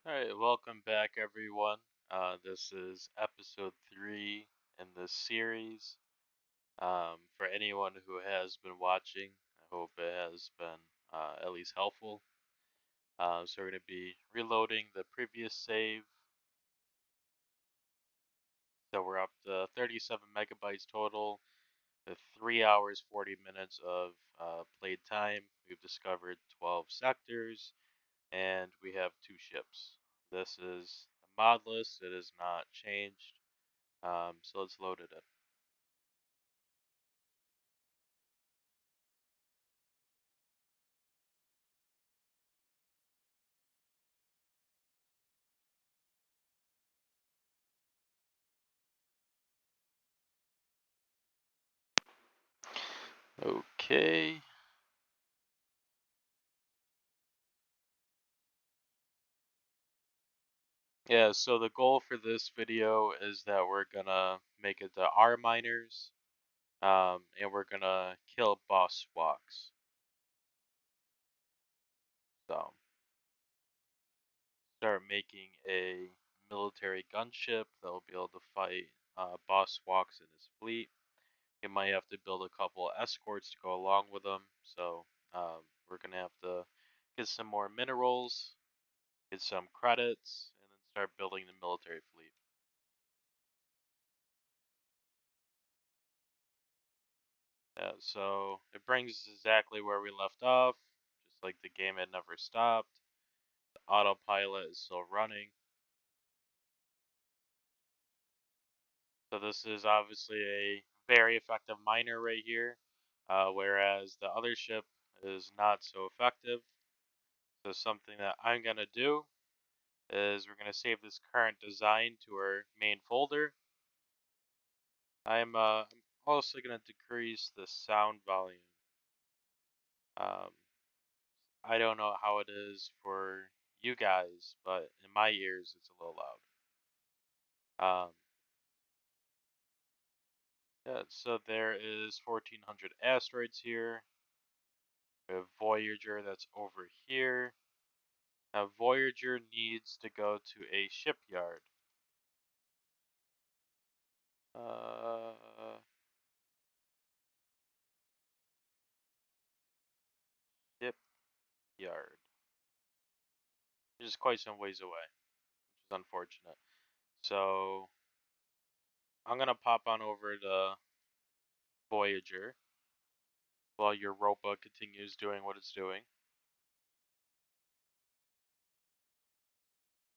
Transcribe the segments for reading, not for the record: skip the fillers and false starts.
All right, welcome back, everyone. This is episode three in this series. For anyone who has been watching, I hope it has been at least helpful. So we're going to be reloading the previous save. So we're up to 37 megabytes total, with 3 hours 40 minutes of played time. We've discovered 12 sectors, and we have 2 ships. This is the mod list. It is not changed. So let's load it in. Okay. Yeah, so the goal for this video is that we're gonna make it to R miners, and we're gonna kill boss walks. So start making a military gunship that will be able to fight boss walks in his fleet. You might have to build a couple escorts to go along with them. So we're gonna have to get some more minerals, get some credits, and then start building the military fleet. Yeah, so it brings us exactly where we left off, just like the game had never stopped. The autopilot is still running. So this is obviously a very effective miner right here, whereas the other ship is not so effective. So something that I'm gonna do is we're gonna save this current design to our main folder. I'm also gonna decrease the sound volume. Um, I don't know how it is for you guys, but in my ears it's a little loud. Yeah, so there is 1400 asteroids here. We have Voyager that's over here. Now Voyager needs to go to a shipyard. Uh, Shipyard, which is quite some ways away, which is unfortunate. So I'm gonna pop on over to Voyager while Europa continues doing what it's doing.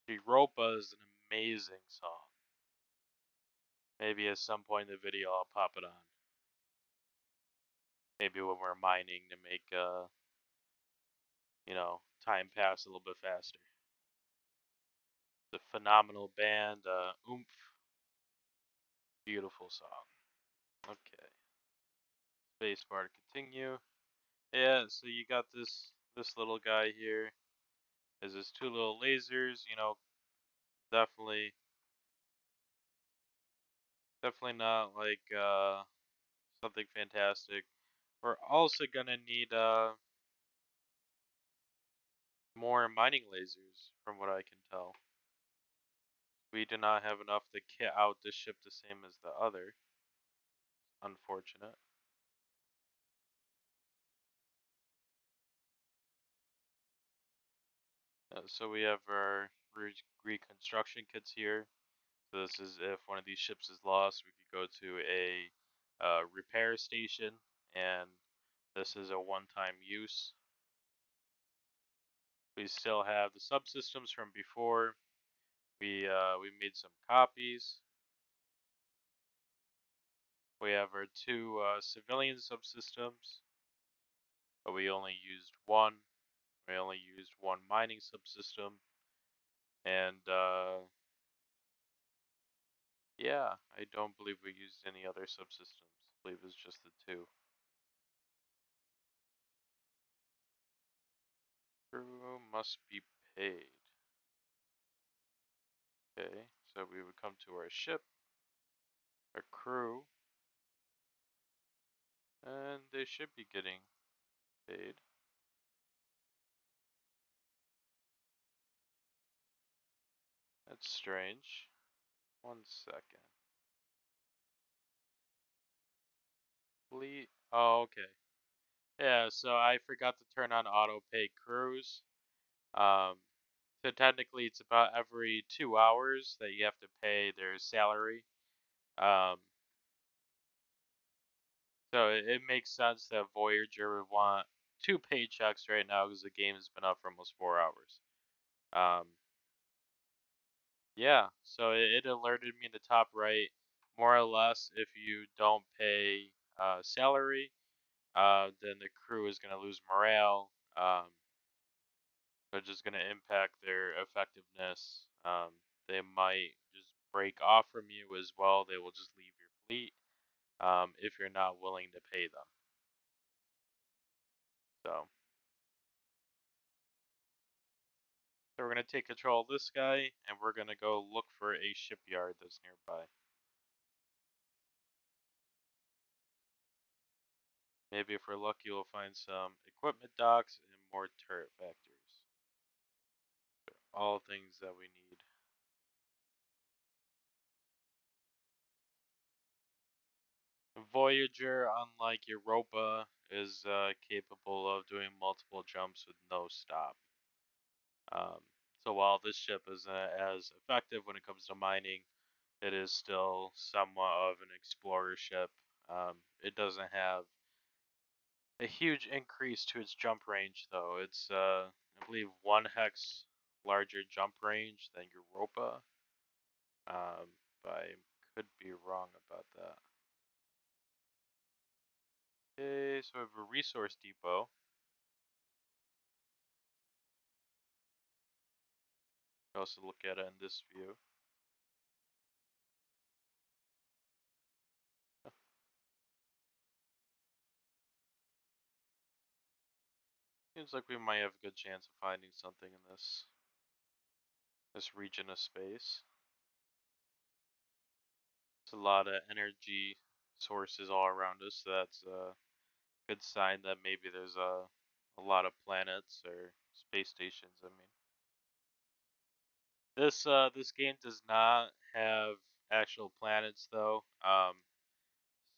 Europa is an amazing song. Maybe at some point in the video I'll pop it on. Maybe when we're mining to make time pass a little bit faster. It's a phenomenal band, oomph, beautiful song. Okay, spacebar to continue. Yeah, so you got this little guy here. There's his 2 little lasers. Definitely definitely not like something fantastic. We're also gonna need more mining lasers, from what I can tell. We do not have enough to kit out this ship the same as the other. Unfortunate. So we have our reconstruction kits here. So this is if one of these ships is lost, we could go to a repair station, and this is a one-time use. We still have the subsystems from before. We made some copies. We have our 2 civilian subsystems, but we only used one. We only used one mining subsystem, and yeah, I don't believe we used any other subsystems. I believe it's just the 2. Crew must be paid. Okay, so we would come to our ship, our crew, and they should be getting paid. That's strange. 1 second. Fleet. Oh, okay. Yeah, so I forgot to turn on auto pay cruise. Um, so technically it's about every 2 hours that you have to pay their salary. Um, so it makes sense that Voyager would want two paychecks right now because the game has been up for almost 4 hours. Um, yeah, so it alerted me in the top right, more or less, if you don't pay salary, then the crew is going to lose morale, which is going to impact their effectiveness. They might just break off from you as well. They will just leave your fleet if you're not willing to pay them. So we're going to take control of this guy, and we're going to go look for a shipyard that's nearby. Maybe if we're lucky, we'll find some equipment docks and more turret factories. All things that we need. Voyager, unlike Europa, is capable of doing multiple jumps with no stop. Um, so while this ship isn't as effective when it comes to mining, it is still somewhat of an explorer ship. It doesn't have a huge increase to its jump range, though. It's, I believe, 1 hex larger jump range than Europa. But I could be wrong about that. Okay, so we have a resource depot. You also look at it in this view. Seems like we might have a good chance of finding something in this region of space. There's a lot of energy sources all around us, so that's a good sign that maybe there's a lot of planets or space stations. I mean, this game does not have actual planets though.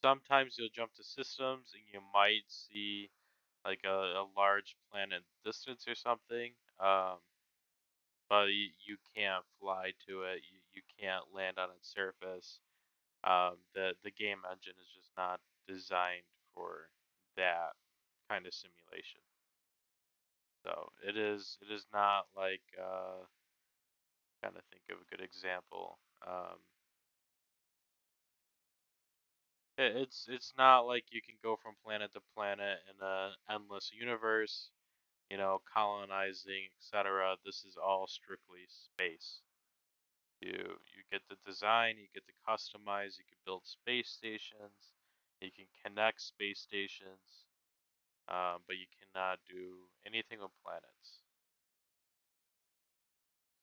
Sometimes you'll jump to systems and you might see like a large planet distance or something. But you can't fly to it. You can't land on its surface. The game engine is just not designed for that kind of simulation. So it is not like trying to think of a good example. It's not like you can go from planet to planet in a endless universe, colonizing, etc. This is all strictly space. You get to design, you get to customize, you can build space stations, you can connect space stations, but you cannot do anything with planets.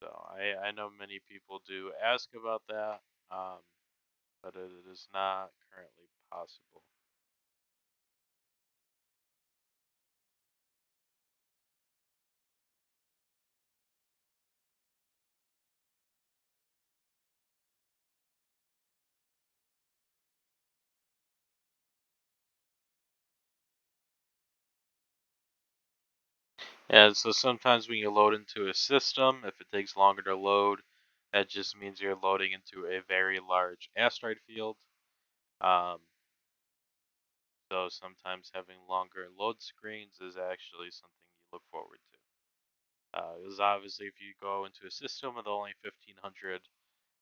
So I know many people do ask about that, um, but it is not currently possible. And so sometimes when you load into a system, if it takes longer to load, that just means you're loading into a very large asteroid field. Um, so sometimes having longer load screens is actually something you look forward to. Because obviously, if you go into a system with only 1,500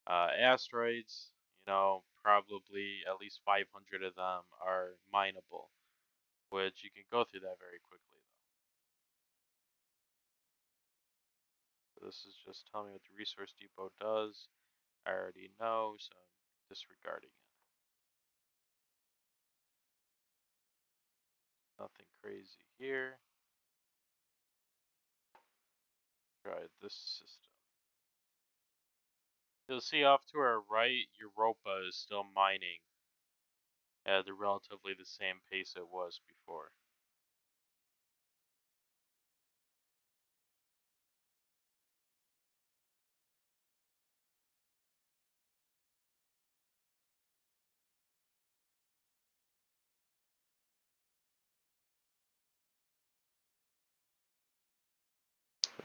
asteroids, probably at least 500 of them are mineable, which you can go through that very quickly, though. So this is just telling me what the resource depot does. I already know, so I'm disregarding it. Nothing crazy here. Try this system. You'll see off to our right, Europa is still mining at the relatively the same pace it was before.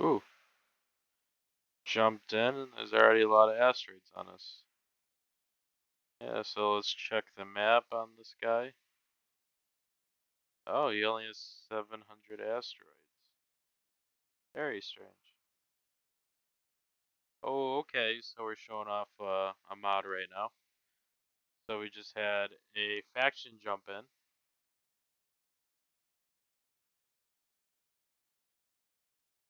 Ooh, jumped in and there's already a lot of asteroids on us. Yeah, so let's check the map on this guy. Oh, he only has 700 asteroids. Very strange. Oh, okay, so we're showing off a mod right now. So we just had a faction jump in.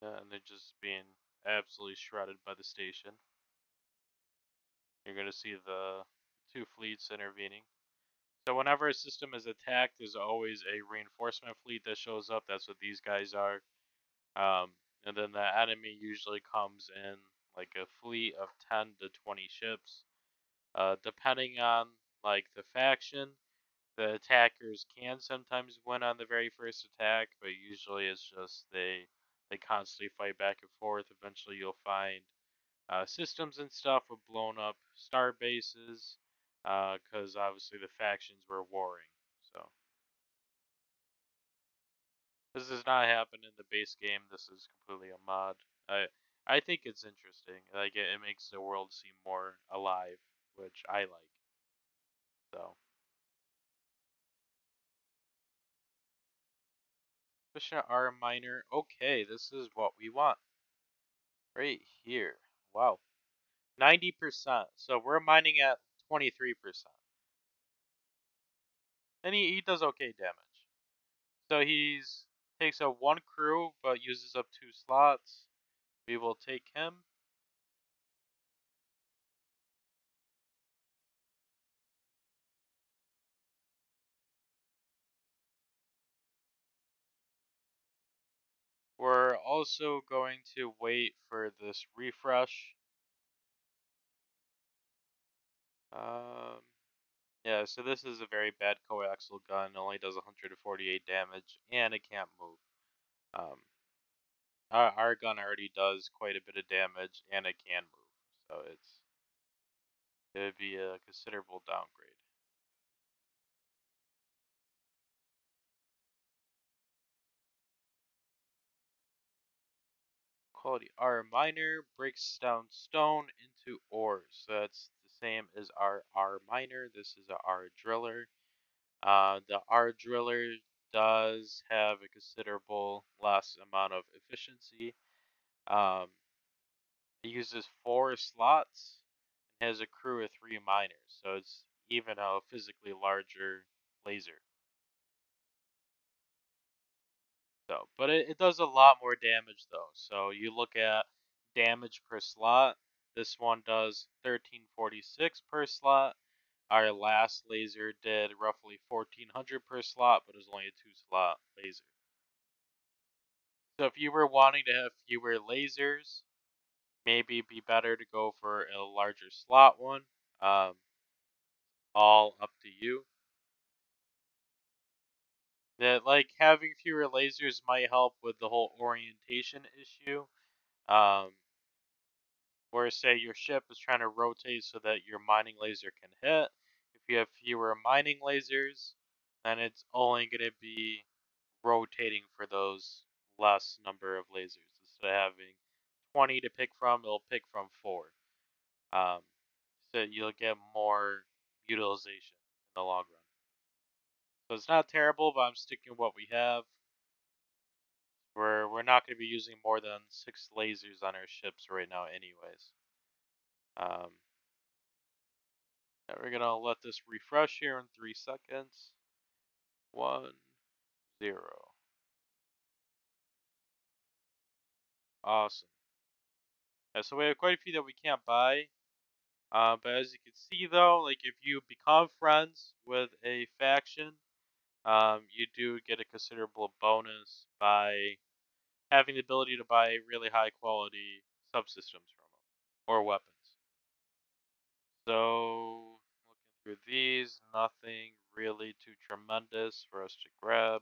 And they're just being absolutely shredded by the station. You're going to see the two fleets intervening. So whenever a system is attacked, there's always a reinforcement fleet that shows up. That's what these guys are. And then the enemy usually comes in like a fleet of 10 to 20 ships. Depending on like the faction, the attackers can sometimes win on the very first attack, but usually it's just they constantly fight back and forth. Eventually, you'll find systems and stuff with blown up star bases, because obviously the factions were warring. So this does not happen in the base game. This is completely a mod. I think it's interesting. Like it makes the world seem more alive, which I like. So efficient R miner. Okay, this is what we want right here. Wow, 90%. So we're mining at 23%, and he does okay damage. So he's takes up one crew but uses up 2 slots. We will take him. We're also going to wait for this refresh. Um, yeah, so this is a very bad coaxial gun. It only does 148 damage, and it can't move. Um, our gun already does quite a bit of damage, and it can move, so it'd be a considerable downgrade. Quality R miner breaks down stone into ores. So that's the same as our R miner. This is a R driller. The R driller does have a considerable less amount of efficiency. Um, it uses 4 slots and has a crew of 3 miners, so it's even a physically larger laser. So, but it does a lot more damage though. So you look at damage per slot. This one does 1346 per slot. Our last laser did roughly 1400 per slot, but it was only a 2 slot laser. So if you were wanting to have fewer lasers, maybe it'd be better to go for a larger slot one. Um, all up to you. That like having fewer lasers might help with the whole orientation issue. Um, where say your ship is trying to rotate so that your mining laser can hit. If you have fewer mining lasers, then it's only going to be rotating for those less number of lasers. Instead of having 20 to pick from, it'll pick from 4. Um, so you'll get more utilization in the long run. So it's not terrible, but I'm sticking with what we have. We're not going to be using more than 6 lasers on our ships right now, anyways. Um, yeah, we're gonna let this refresh here in 3 seconds. 1, 0. Awesome. Yeah, so we have quite a few that we can't buy. But as you can see though, like if you become friends with a faction, you do get a considerable bonus by having the ability to buy really high quality subsystems from them or weapons. So looking through these, nothing really too tremendous for us to grab.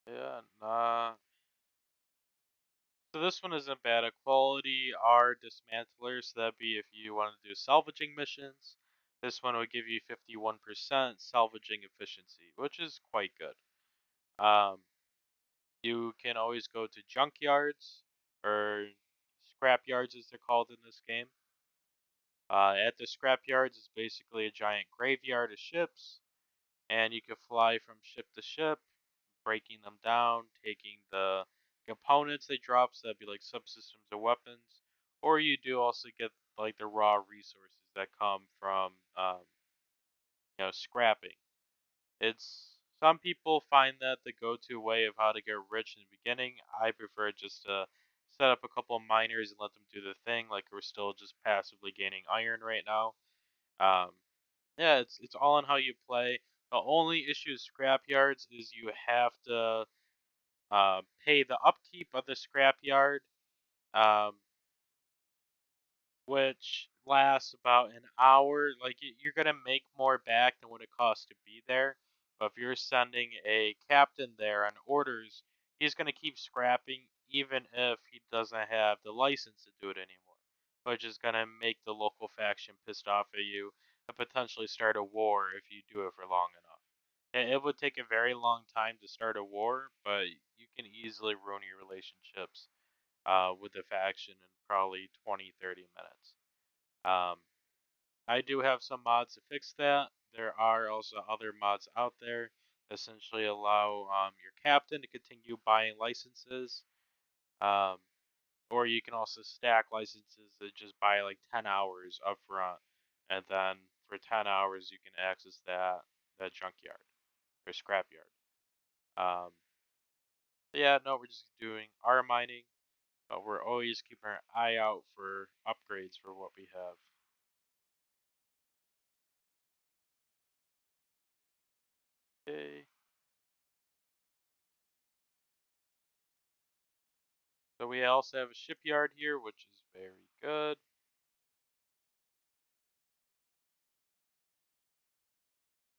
Yeah, nah. So this one isn't bad. A quality R dismantler, so that'd be if you want to do salvaging missions. This one will give you 51% salvaging efficiency, which is quite good. Um, you can always go to junkyards or scrap yards, as they're called in this game. At the scrap yards, it's basically a giant graveyard of ships, and you can fly from ship to ship, breaking them down, taking the components they drop, so that'd be like subsystems or weapons, or you do also get like the raw resources that come from scrapping. It's some people find that the go-to way of how to get rich in the beginning. I prefer just to set up a couple of miners and let them do their thing, like we're still just passively gaining iron right now. Um, yeah, it's all on how you play. The only issue with scrap yards is you have to pay the upkeep of the scrap yard. Um, which lasts about an hour. Like you're gonna make more back than what it costs to be there. But if you're sending a captain there on orders, he's gonna keep scrapping even if he doesn't have the license to do it anymore, which is gonna make the local faction pissed off at you and potentially start a war if you do it for long enough. It would take a very long time to start a war, but you can easily ruin your relationships with the faction in probably 20, 30 minutes. Um, I do have some mods to fix that. There are also other mods out there that essentially allow your captain to continue buying licenses. Um, or you can also stack licenses that just buy like 10 hours up front. And then for 10 hours, you can access that junkyard or scrapyard. Um, yeah, no, we're just doing our mining, but we're always keeping our eye out for upgrades for what we have. Okay. So we also have a shipyard here, which is very good.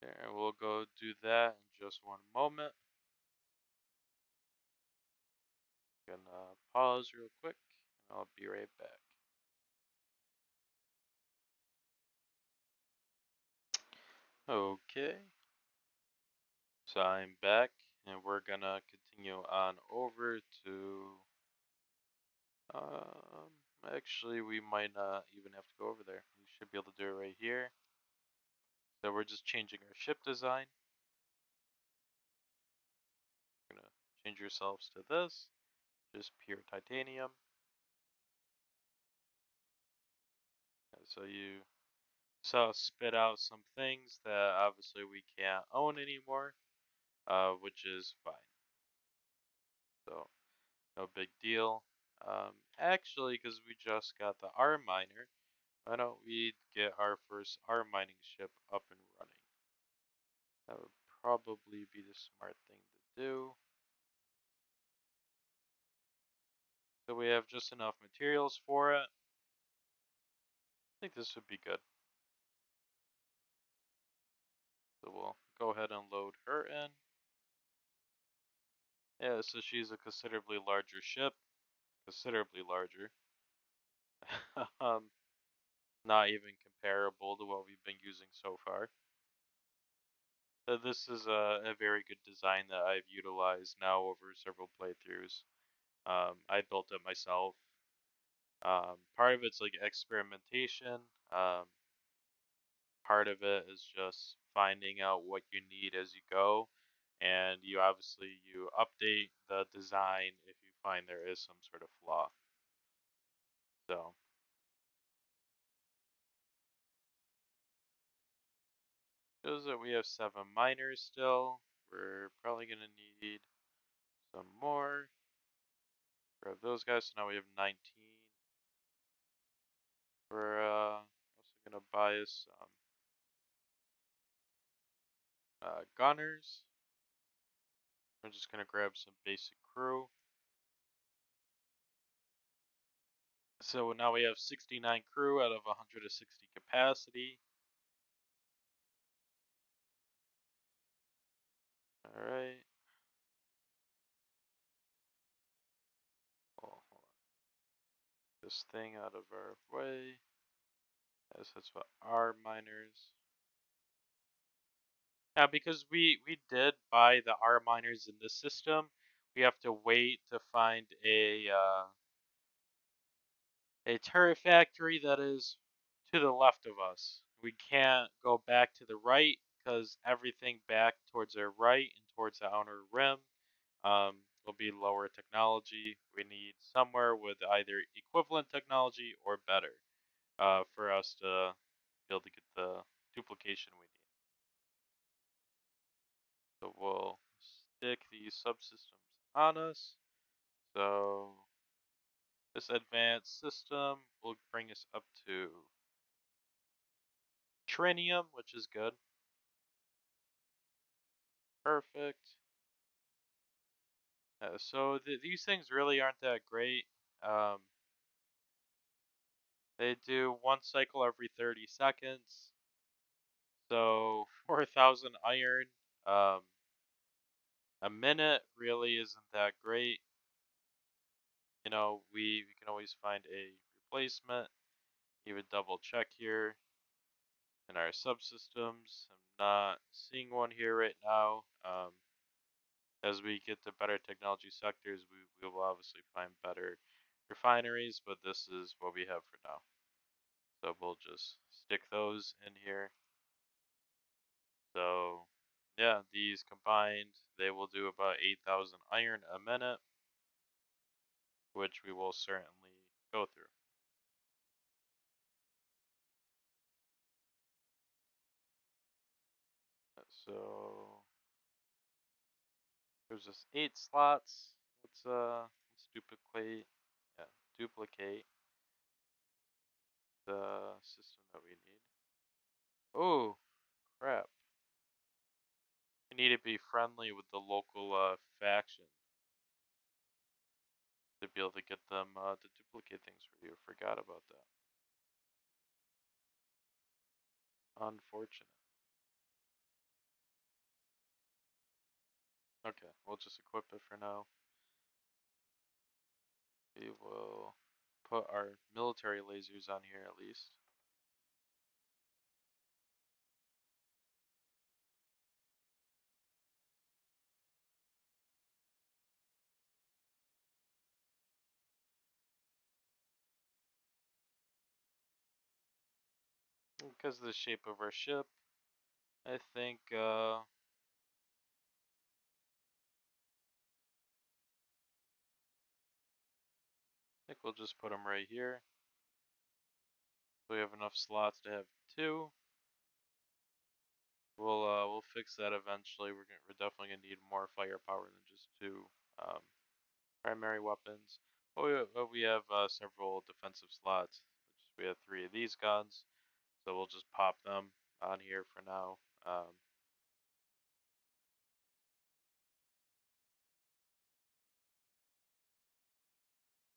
There, we'll go do that in just one moment. Gonna pause real quick, and I'll be right back. Okay, so I'm back, and we're gonna continue on over to. Um, actually, we might not even have to go over there. We should be able to do it right here. So we're just changing our ship design. We're gonna change yourselves to this, just pure titanium. So you spit out some things that obviously we can't own anymore, which is fine. So no big deal. Actually, because we just got the R miner, why don't we get our first R mining ship up and running? That would probably be the smart thing to do. So we have just enough materials for it. I think this would be good. So we'll go ahead and load her in. Yeah, so she's a considerably larger ship. Considerably larger. um, not even comparable to what we've been using so far. So this is a very good design that I've utilized now over several playthroughs. I built it myself. Part of it's like experimentation. Um, Part of it is just finding out what you need as you go, and you update the design if you find there is some sort of flaw. So shows that we have 7 miners still. We're probably gonna need some more. Grab those guys. So now we have 19. We're also gonna buy us some gunners. I'm just gonna grab some basic crew. So now we have 69 crew out of 160 capacity. All right. Hold on. This thing out of our way. Yes, that's what our miners. Yeah, because we did buy the R miners in this system, we have to wait to find a turret factory that is to the left of us. We can't go back to the right because everything back towards our right and towards the outer rim will be lower technology. We need somewhere with either equivalent technology or better for us to be able to get the duplication we need. So we'll stick these subsystems on us. So this advanced system will bring us up to trinium, which is good. Perfect. So these things really aren't that great. Um, they do one cycle every 30 seconds. So 4,000 iron um, a minute really isn't that great. You know, we can always find a replacement. Even double check here in our subsystems. I'm not seeing one here right now. As we get to better technology sectors, we will obviously find better refineries, but this is what we have for now. So we'll just stick those in here. So yeah, these combined, they will do about 8,000 iron a minute, which we will certainly go through. So there's just 8 slots. Let's duplicate, yeah, duplicate the system that we need. Oh, crap. We need to be friendly with the local faction to be able to get them to duplicate things for you. Forgot about that. Unfortunate. Okay, we'll just equip it for now. We will put our military lasers on here at least. Because of the shape of our ship, I think we'll just put them right here. So we have enough slots to have two. We'll fix that eventually. We're definitely gonna need more firepower than just two um, primary weapons. But we have several defensive slots. We have 3 of these guns, so we'll just pop them on here for now.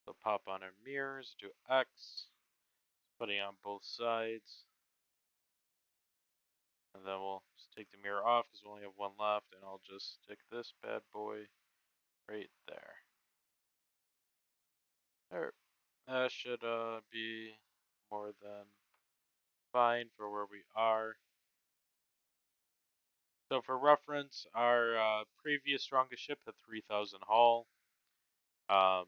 So pop on our mirrors, do X, putting on both sides, and then we'll just take the mirror off because we only have one left, and I'll just stick this bad boy right there. There. That should be more than fine for where we are. So for reference, our previous strongest ship had 3,000 hull. Um,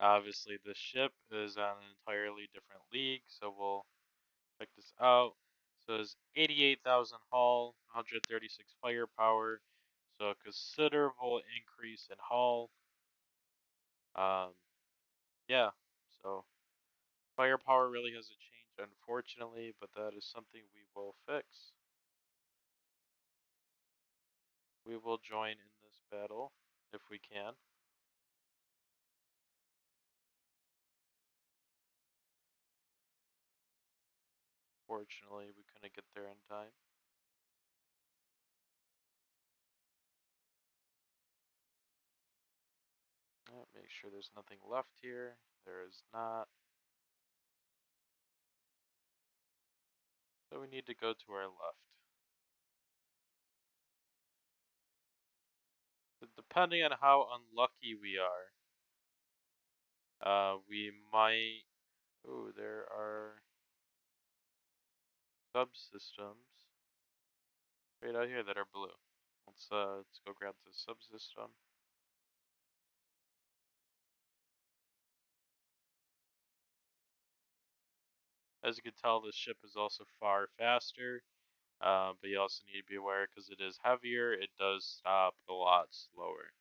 Obviously, this ship is on an entirely different league, so we'll check this out. So it's 88,000 hull, 136 firepower, so a considerable increase in hull. Um, yeah, so firepower really hasn't changed, unfortunately, but that is something we will fix. We will join in this battle if we can. Fortunately, we couldn't get there in time. Make sure there's nothing left here. There is not. So we need to go to our left. But depending on how unlucky we are, we might. Oh, there are. subsystems right out here that are blue. Let's go grab the subsystem. As you can tell, this ship is also far faster, but you also need to be aware because it is heavier, it does stop a lot slower.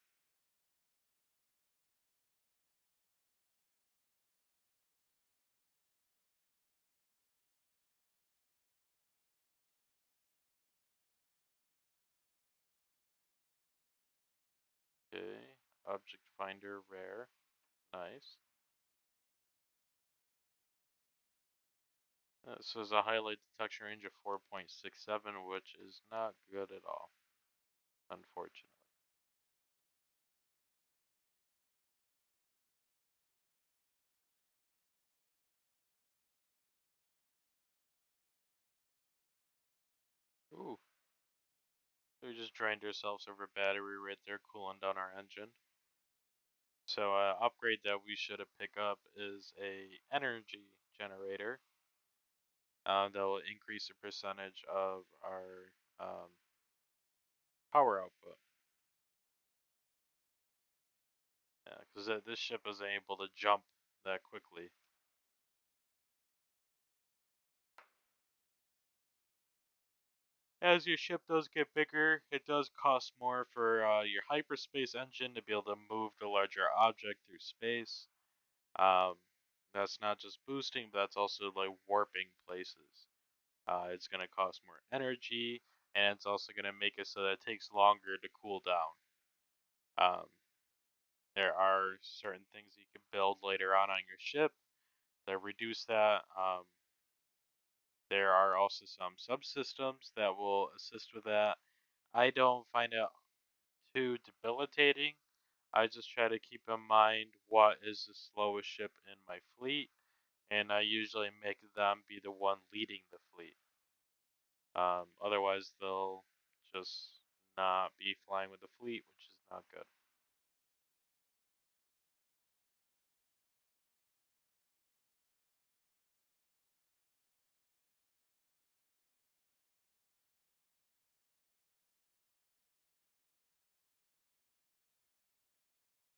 Okay, object finder rare, nice. This is a highlight detection range of 4.67, which is not good at all, unfortunately. Ooh, we just drained ourselves of our battery right there, cooling down our engine. So, upgrade that we should pick up is a energy generator. That will increase the percentage of our power output. Yeah, because this ship isn't able to jump that quickly. As your ship does get bigger, it does cost more for your hyperspace engine to be able to move the larger object through space. Um, that's not just boosting, but that's also like warping places. It's going to cost more energy, and it's also going to make it so that it takes longer to cool down. Um, there are certain things you can build later on your ship that reduce that. There are also some subsystems that will assist with that. I don't find it too debilitating. I just try to keep in mind what is the slowest ship in my fleet, and I usually make them be the one leading the fleet. Otherwise, they'll just not be flying with the fleet, which is not good.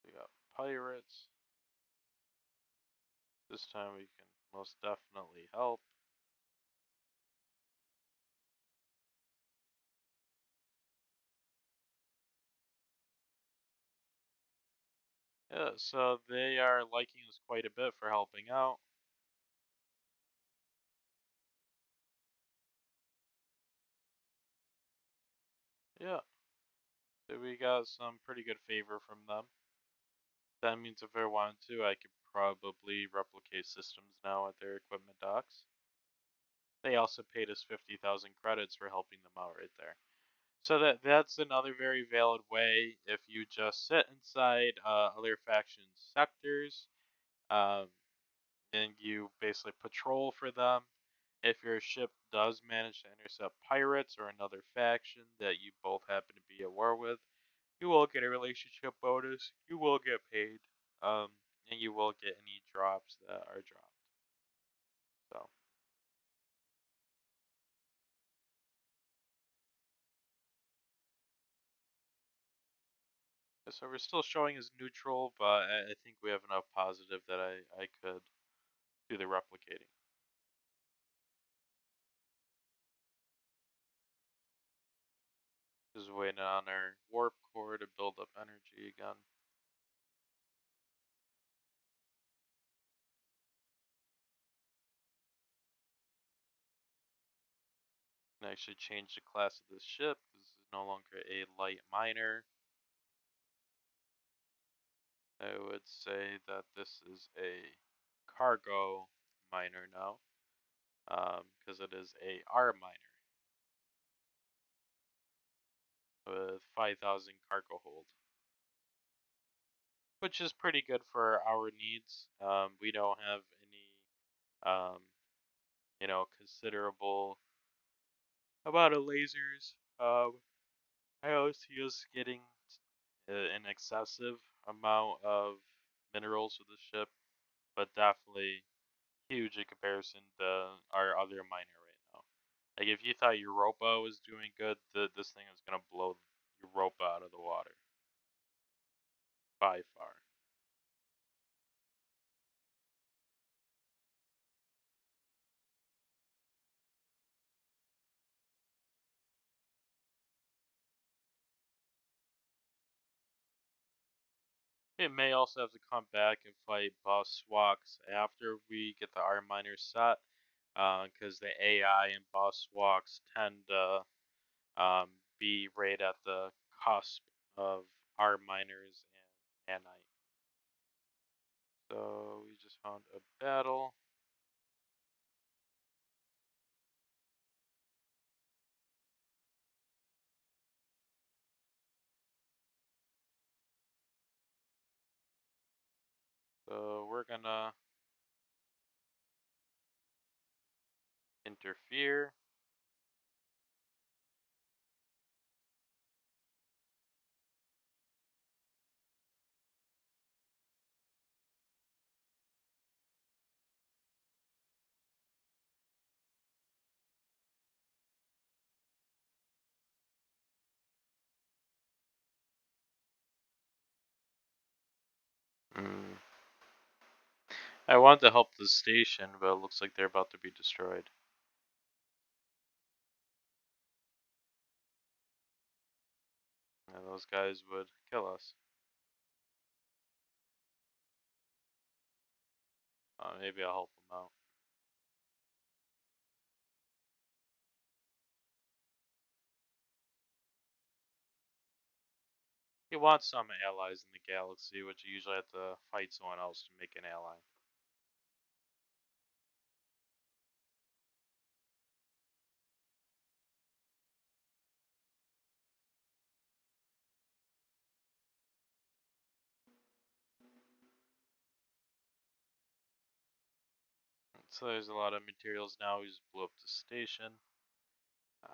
We got pirates. This time we can most definitely help. Yeah, so they are liking us quite a bit for helping out. Yeah, so we got some pretty good favor from them. That means if I wanted to, I could probably replicate systems now at their equipment docks. They also paid us 50,000 credits for helping them out right there. So that's another very valid way if you just sit inside other factions' sectors, um, and you basically patrol for them. If your ship does manage to intercept pirates or another faction that you both happen to be at war with, you will get a relationship bonus. You will get paid, um, and you will get any drops that are dropped. So, so we're still showing as neutral, but I think we have enough positive that I could do the replicating. Just waiting on our warp core to build up energy again. And actually change the class of this ship. This is no longer a light miner. I would say that this is a cargo miner now, because it is a R miner with 5,000 cargo hold, which is pretty good for our needs. We don't have any, um, considerable amount of lasers. I always see us getting an excessive amount of minerals with the ship, but definitely huge in comparison to our other miner right now. Like if you thought Europa was doing good, this thing is gonna blow Europa out of the water by far. It may also have to come back and fight boss walks after we get the R miners set, because the AI and boss walks tend to be right at the cusp of R miners and nanite. So we just found a battle. So we're gonna interfere. Mm. I want to help the station, but it looks like they're about to be destroyed. And those guys would kill us. Maybe I'll help them out. You want some allies in the galaxy, which you usually have to fight someone else to make an ally. So there's a lot of materials now. We just blew up the station.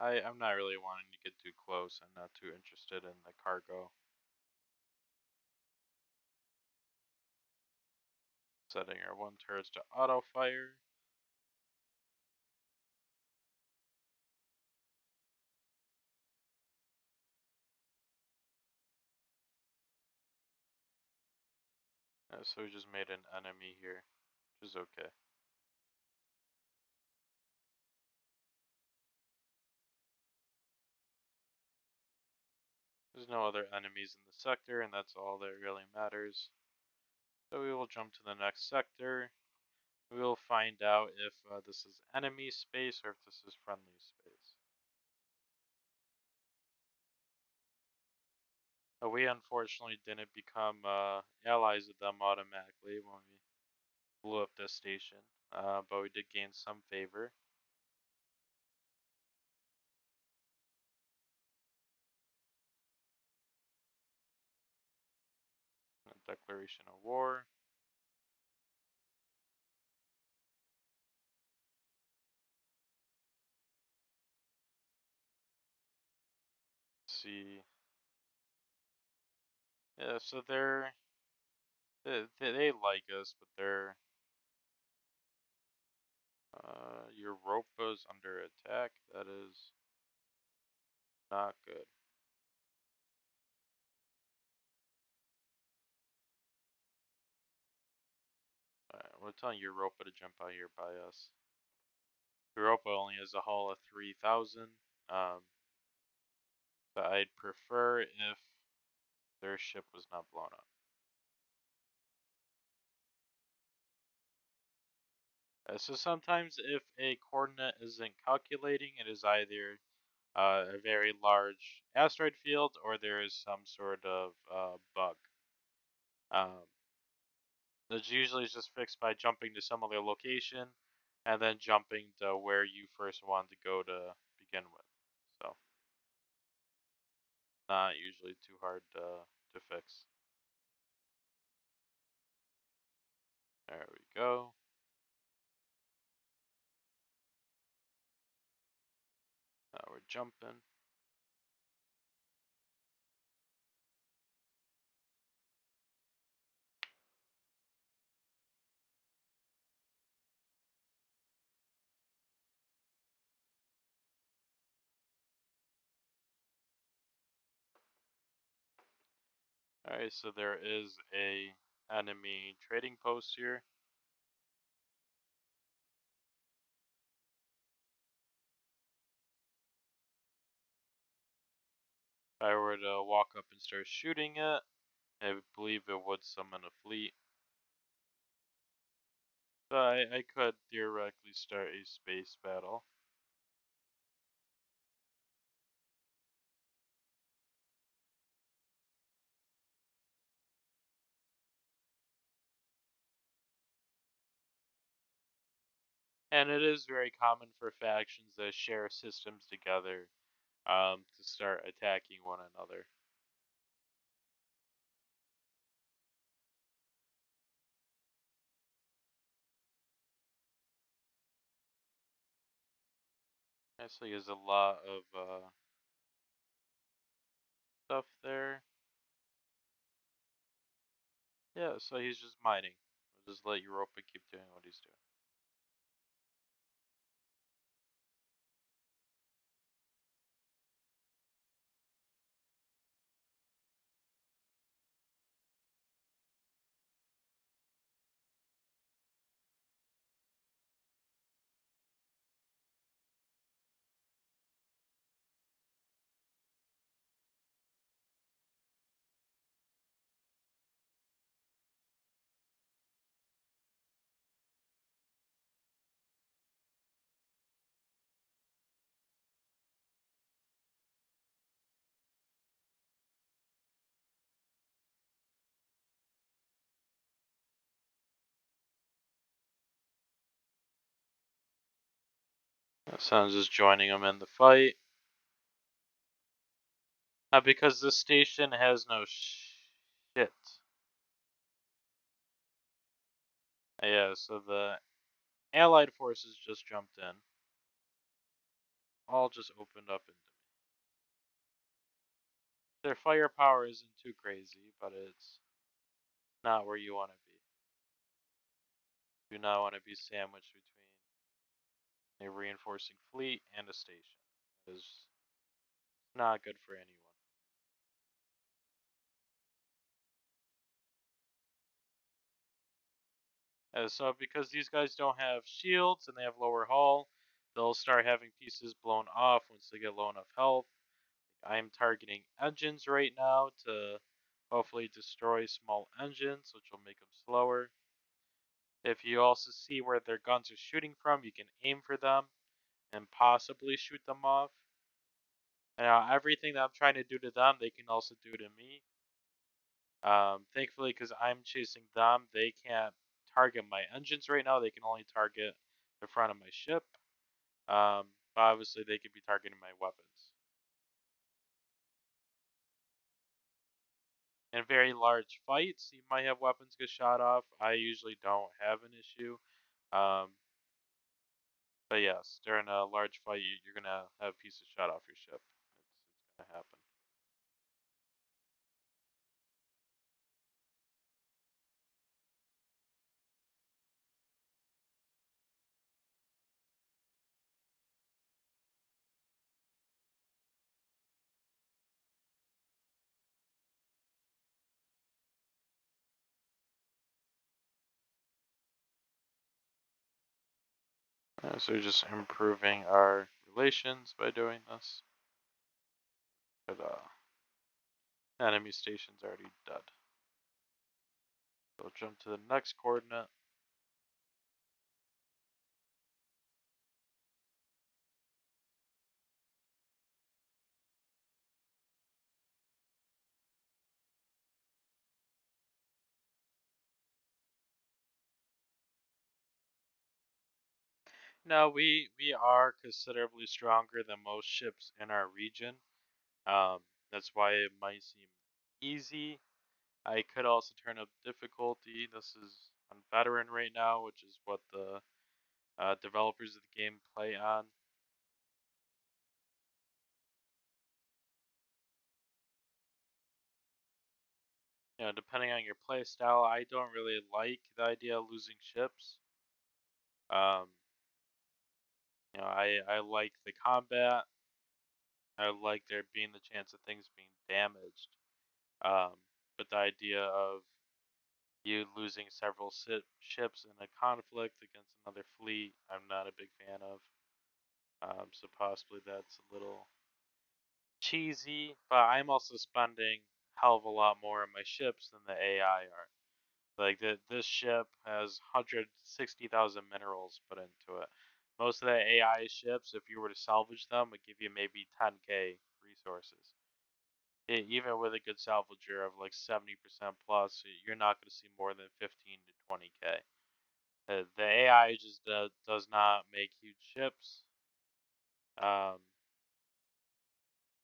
I'm not really wanting to get too close. I'm not too interested in the cargo. Setting our one turrets to auto fire. So we just made an enemy here, which is okay. There's no other enemies in the sector, and that's all that really matters. So we will jump to the next sector. We will find out if this is enemy space or if this is friendly space. We unfortunately didn't become allies with them automatically when we blew up this station, but we did gain some favor. A declaration of war. Let's see. Yeah, so they like us, but they're Europa's under attack. That is not good. Alright, we're telling Europa to jump out here by us. Europa only has a hull of 3,000. Um, so I'd prefer if their ship was not blown up. So sometimes if a coordinate isn't calculating, it is either a very large asteroid field or there is some sort of bug. Um, that's usually just fixed by jumping to some other location and then jumping to where you first wanted to go to begin with. So not usually too hard to fix. There we go. Now we're jumping. Alright, so there is a enemy trading post here. If I were to walk up and start shooting it, I believe it would summon a fleet. So I could theoretically start a space battle. And it is very common for factions that share systems together to start attacking one another. Actually, there's a lot of stuff there. Yeah, so he's just mining. We'll just let Europa keep doing what he's doing. Sounds just joining him in the fight. Because this station has no shit. Yeah, so the Allied forces just jumped in. All just opened up into me. Their firepower isn't too crazy, but it's not where you want to be. You do not want to be sandwiched between a reinforcing fleet and a station. It is not good for anyone. So because these guys don't have shields and they have lower hull, they'll start having pieces blown off once they get low enough health. I'm targeting engines right now to hopefully destroy small engines, which will make them slower. If you also see where their guns are shooting from, you can aim for them and possibly shoot them off. Now, everything that I'm trying to do to them, they can also do to me. Thankfully, because I'm chasing them, they can't target my engines right now. They can only target the front of my ship. But obviously, they could be targeting my weapons. In very large fights, you might have weapons get shot off. I usually don't have an issue. Um, but yes, during a large fight, you're gonna have pieces shot off your ship. It's gonna happen. So we're just improving our relations by doing this. But enemy station's already dead. So jump to the next coordinate. Now we are considerably stronger than most ships in our region. Um, that's why it might seem easy. I could also turn up difficulty. This is on veteran right now, which is what the developers of the game play on. Depending on your play style, I don't really like the idea of losing ships. Um, I like the combat. I like there being the chance of things being damaged. Um, but the idea of you losing several ships in a conflict against another fleet, I'm not a big fan of. So possibly that's a little cheesy, but I'm also spending a hell of a lot more on my ships than the AI are. Like this ship has 160,000 minerals put into it. Most of the AI ships, if you were to salvage them, would give you maybe 10k resources. Even with a good salvager of like 70% plus, you're not going to see more than 15 to 20k. The AI just does not make huge ships. Um,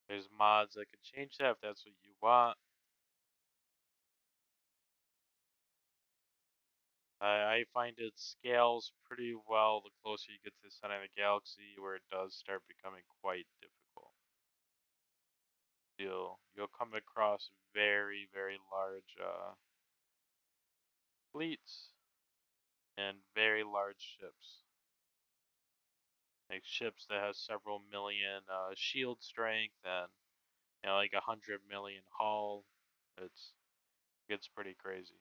there's mods that can change that if that's what you want. I find it scales pretty well the closer you get to the center of the galaxy, where it does start becoming quite difficult. You'll come across very large fleets and very large ships, like ships that has several million shield strength and like 100 million hull. Gets pretty crazy.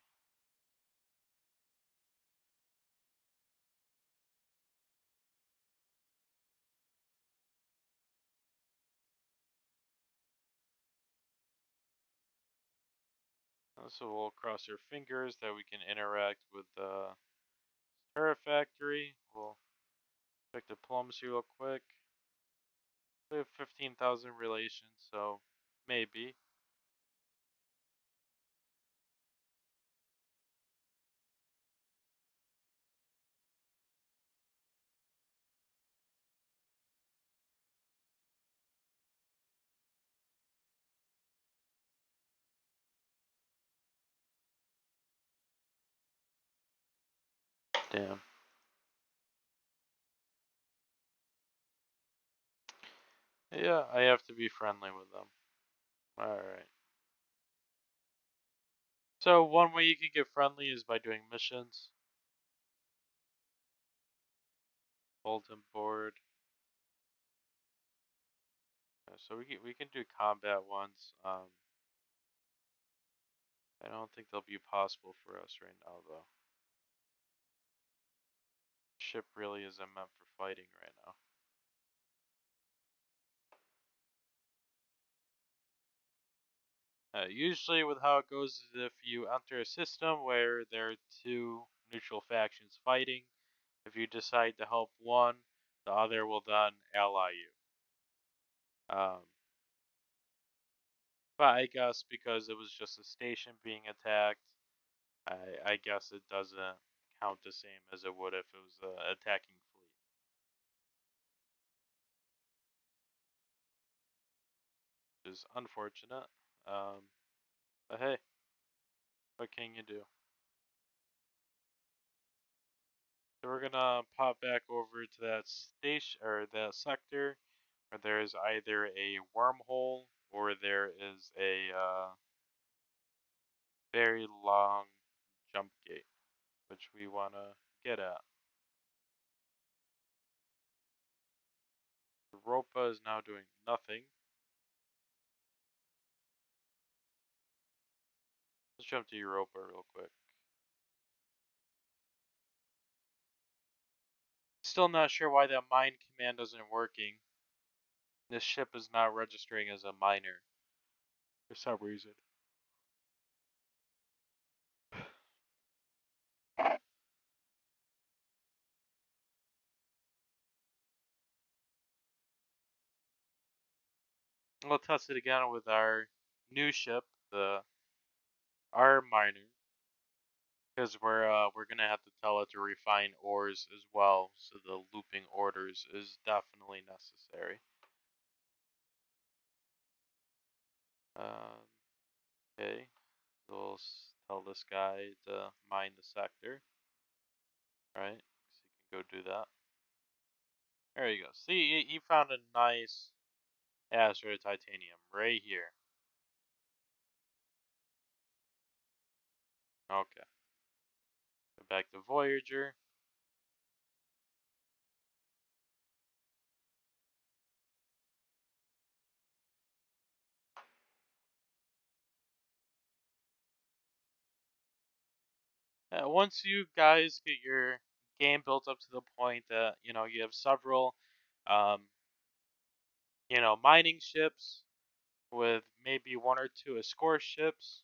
So we'll cross our fingers that we can interact with the Terra Factory. We'll check diplomacy real quick. We have 15,000 relations, so maybe. Damn. Yeah, I have to be friendly with them. Alright. So one way you can get friendly is by doing missions. Bulletin board. So we can do combat ones. I don't think they'll be possible for us right now though. Ship really isn't meant for fighting right now. Usually with how it goes is if you enter a system where there are two neutral factions fighting, if you decide to help one, the other will then ally you. But I guess because it was just a station being attacked, I guess it doesn't count the same as it would if it was an attacking fleet. Which is unfortunate. But hey, what can you do? So we're gonna pop back over to that station or that sector where there is either a wormhole or there is a very long jump gate, which we wanna get at. Europa is now doing nothing. Let's jump to Europa real quick. Still not sure why that mine command isn't working. This ship is not registering as a miner for some reason. We'll test it again with our new ship, the our miner, because we're gonna have to tell it to refine ores as well. So the looping orders is definitely necessary. Um, okay, so we'll tell this guy to mine the sector, right? So you can go do that. There you go. See, he found a nice asteroid titanium right here. Okay. Go back to Voyager. Once you guys get your game built up to the point that you have several, um, mining ships with maybe one or two escort ships.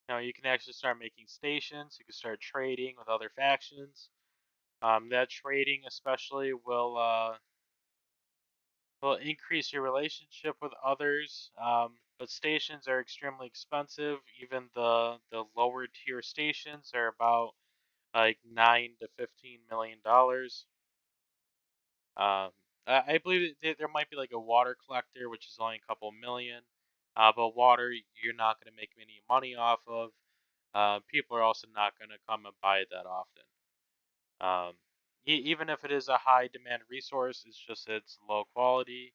You can actually start making stations. You can start trading with other factions. That trading especially will increase your relationship with others. But stations are extremely expensive. Even the lower tier stations are about like $9 to $15 million. Um, I believe there might be like a water collector, which is only a couple million. But water, you're not going to make any money off of. People are also not going to come and buy it that often. Um, even if it is a high demand resource, it's just it's low quality.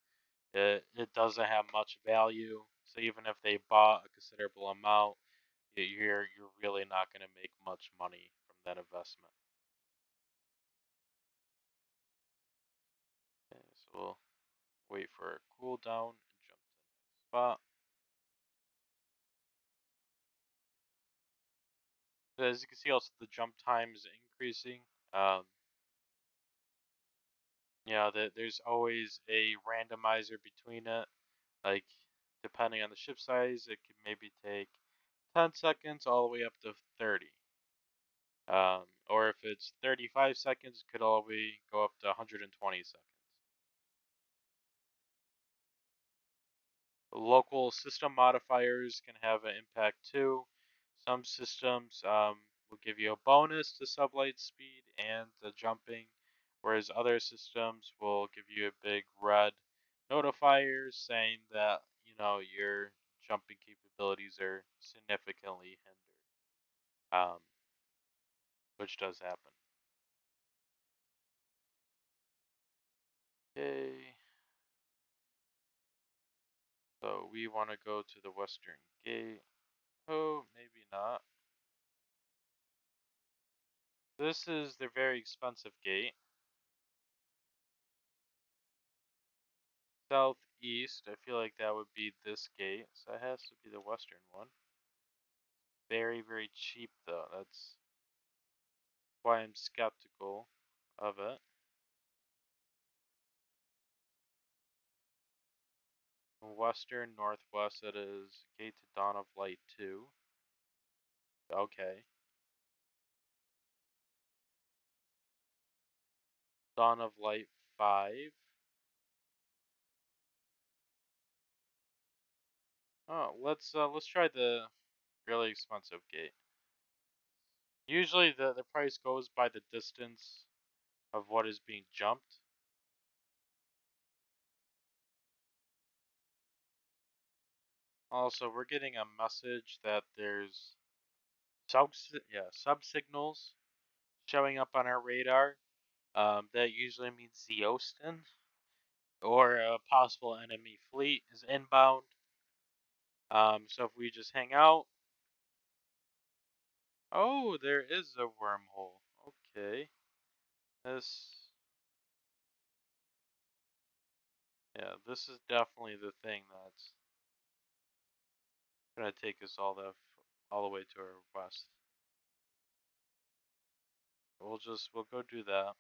It doesn't have much value. So even if they bought a considerable amount, you're really not going to make much money from that investment. Okay, so we'll wait for a cooldown and jump to the next spot. So as you can see, also the jump time is increasing. Um, there's always a randomizer between it. Like, depending on the ship size, it could maybe take 10 seconds all the way up to 30. Or if it's 35 seconds, it could all the way go up to 120 seconds. Local system modifiers can have an impact too. Some systems will give you a bonus to sublight speed and the jumping, whereas other systems will give you a big red notifier saying that your jumping capabilities are significantly hindered, which does happen. Okay, so we want to go to the western gate. Oh, maybe not. This is the very expensive gate. Southeast, I feel like that would be this gate, so it has to be the western one. Very, very cheap though. That's why I'm skeptical of it. Western, northwest, it is Gate to Dawn of Light 2. Okay. Dawn of Light 5. Oh, let's try the really expensive gate. Usually the price goes by the distance of what is being jumped. Also, we're getting a message that there's sub signals showing up on our radar. That usually means Zeostin or a possible enemy fleet is inbound. So if we just hang out, oh, there is a wormhole. Okay, this, yeah, this is definitely the thing that's gonna take us all the way to our west. We'll go do that.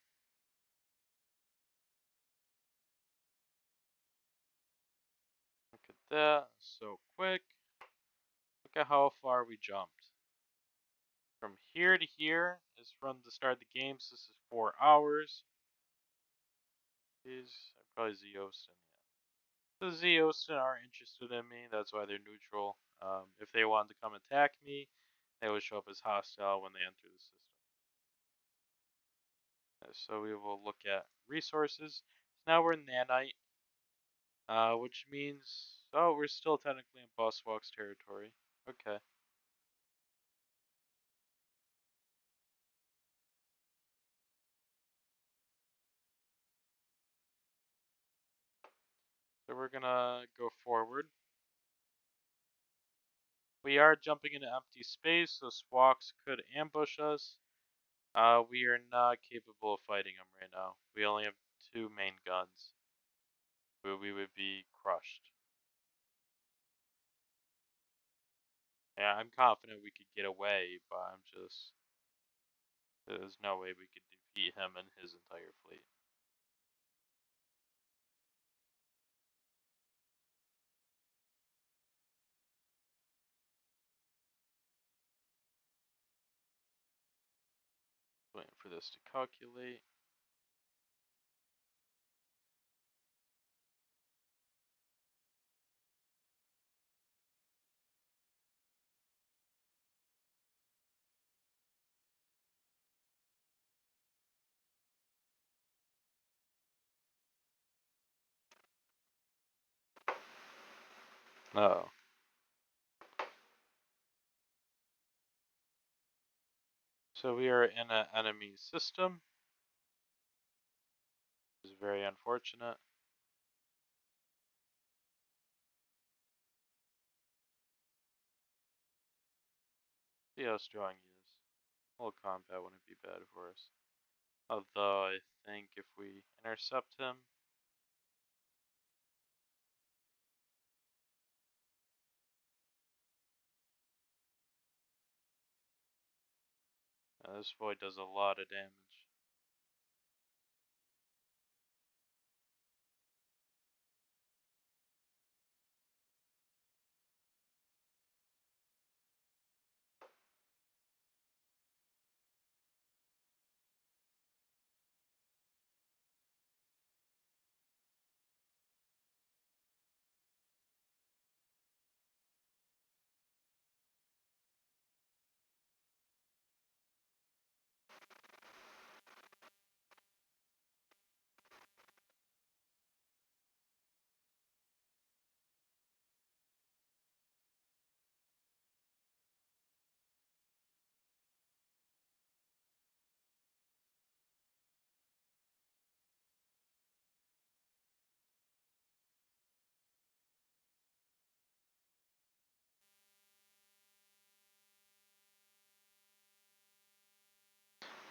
Look at that, so quick. Look at how far we jumped. From here to here is from the start of the game, so this is 4 hours. Is probably Zeostin, yeah. The Zeostin are interested in me, that's why they're neutral. If they wanted to come attack me, they would show up as hostile when they enter the system. So we will look at resources. Now we're in Nanite, which means, oh, we're still technically in Bosswalk's territory. Okay. So we're gonna go forward. We are jumping into empty space, so Squawks could ambush us. We are not capable of fighting them right now. We only have two main guns. We would be crushed. Yeah, I'm confident we could get away, but I'm just there's no way we could defeat him and his entire fleet. Waiting for this to calculate. Oh. So we are in an enemy system, which is very unfortunate. See how strong he is. A little combat wouldn't be bad for us. Although I think if we intercept him, this boy does a lot of damage.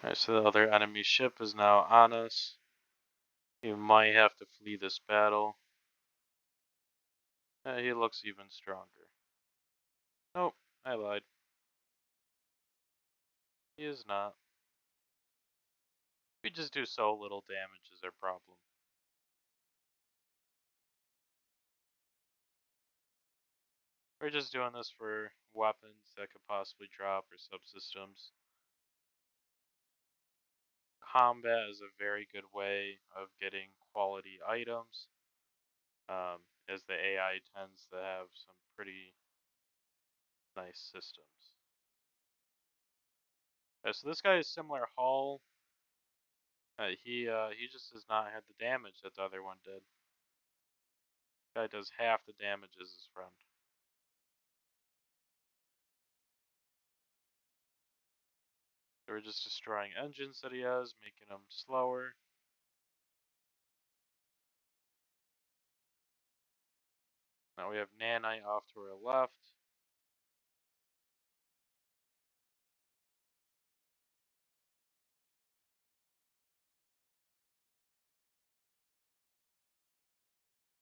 Alright, so the other enemy ship is now on us. You might have to flee this battle. He looks even stronger. Nope, I lied. He is not. We just do so little damage is our problem. We're just doing this for weapons that could possibly drop or subsystems. Combat is a very good way of getting quality items, as the AI tends to have some pretty nice systems. So this guy is similar hull. He just does not have the damage that the other one did. Guy does half the damage as his friend. So we're just destroying engines that he has, making them slower. Now we have Nanite off to our left.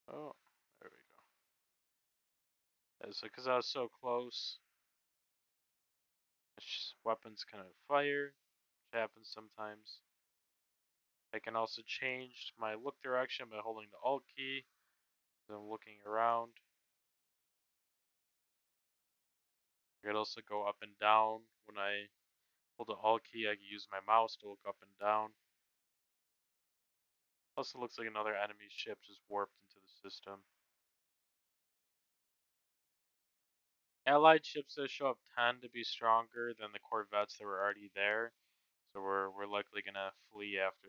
Oh, there we go. So because I was so close, weapons couldn't fire, which happens sometimes. I can also change my look direction by holding the Alt key. Then looking around. I could also go up and down. When I hold the Alt key, I can use my mouse to look up and down. Also looks like another enemy ship just warped into the system. Allied ships that show up tend to be stronger than the corvettes that were already there, so we're likely gonna flee after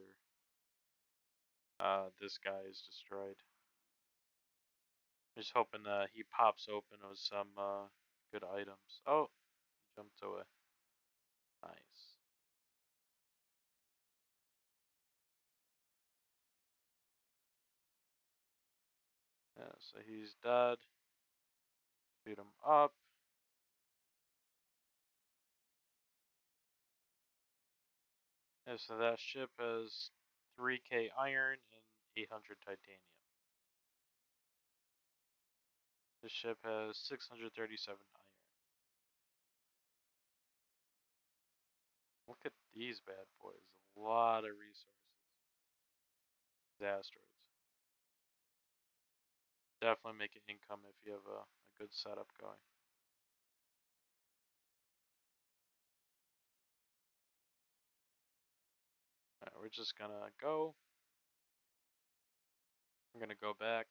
this guy is destroyed. Just hoping that he pops open with some good items. Oh, he jumped away. Nice. Yeah, so he's dead. Shoot him up. Yeah, so that ship has 3K iron and 800 titanium. This ship has 637 iron. these bad boys. A lot of resources. These asteroids. Definitely make an income if you have a good setup going. Alright, we're just gonna go. I'm gonna go back.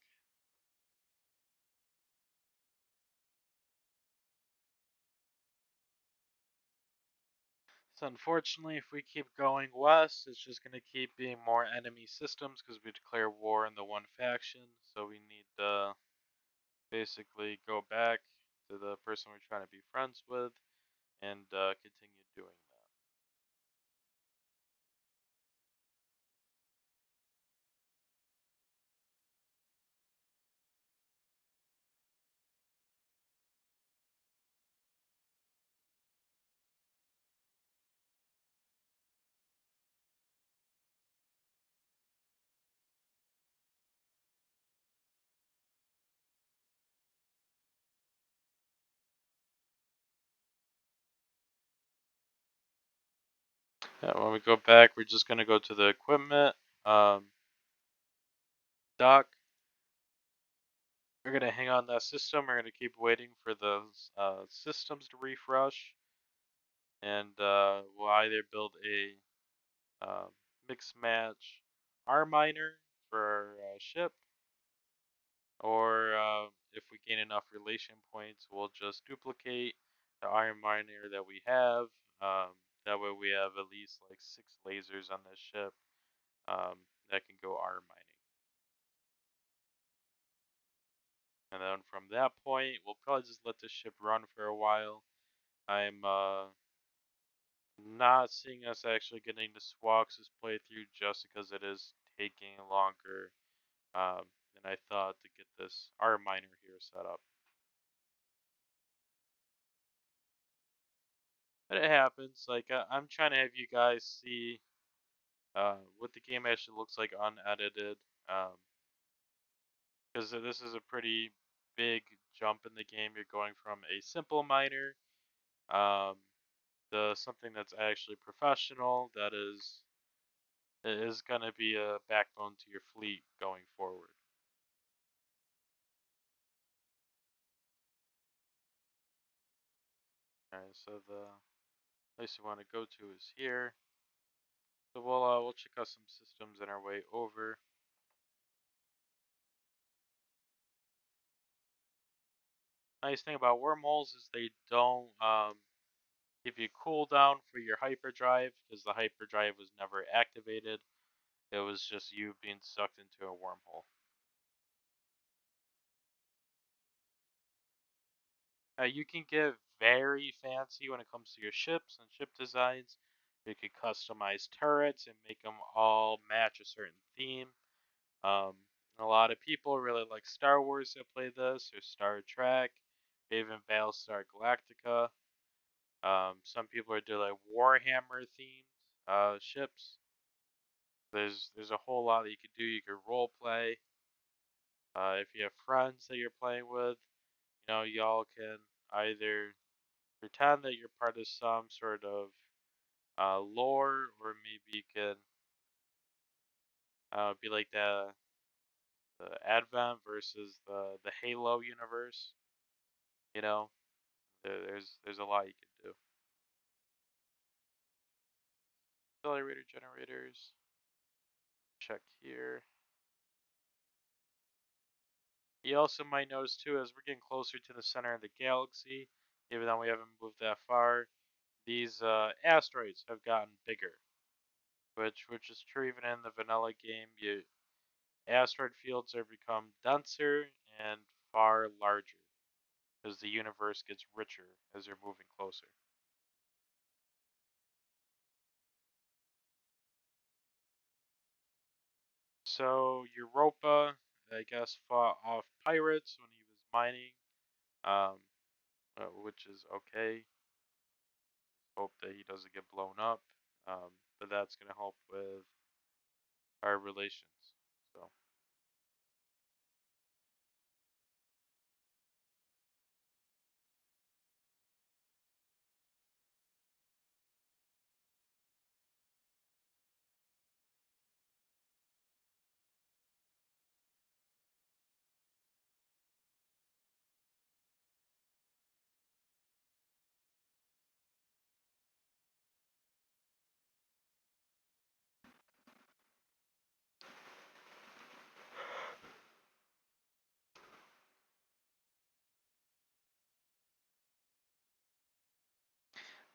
So unfortunately, if we keep going west, it's just going to keep being more enemy systems because we declare war on the one faction. So we need to basically go back to the person we're trying to be friends with and continue doing that. Yeah, when we go back, we're just going to go to the equipment um, dock. We're going to hang on that system. We're going to keep waiting for those systems to refresh. And we'll either build a mix match R miner for our ship, or if we gain enough relation points, we'll just duplicate the iron miner that we have. That way we have at least like 6 lasers on this ship that can go R mining. And then from that point, we'll probably just let the ship run for a while. I'm not seeing us actually getting to Swax's playthrough just because it is taking longer than I thought to get this R miner here set up. But it happens. Like I'm trying to have you guys see what the game actually looks like unedited, because this is a pretty big jump in the game. You're going from a simple miner um, to something that's actually professional. That is going to be a backbone to your fleet going forward. Alright, so the place we want to go to is here. So we'll check out some systems on our way over. Nice thing about wormholes is they don't give you cooldown for your hyperdrive because the hyperdrive was never activated. It was just you being sucked into a wormhole. You can get very fancy when it comes to your ships and ship designs. You can customize turrets and make them all match a certain theme. Um, a lot of people really like Star Wars that play this, or Star Trek, even Battlestar Galactica. Some people are doing like Warhammer themed ships. There's a whole lot that you could do. You could role play. If you have friends that you're playing with, y'all can either pretend that you're part of some sort of lore, or maybe you can be like the Advent versus the Halo universe. You know, there's a lot you can do. Accelerator generators. Check here. You also might notice too, as we're getting closer to the center of the galaxy, even though we haven't moved that far, these asteroids have gotten bigger, which is true even in the vanilla game. Asteroid fields have become denser and far larger as the universe gets richer as you're moving closer. So Europa, I guess, fought off pirates when he was mining, um, which is okay. Hope that he doesn't get blown up, but that's going to help with our relations. So,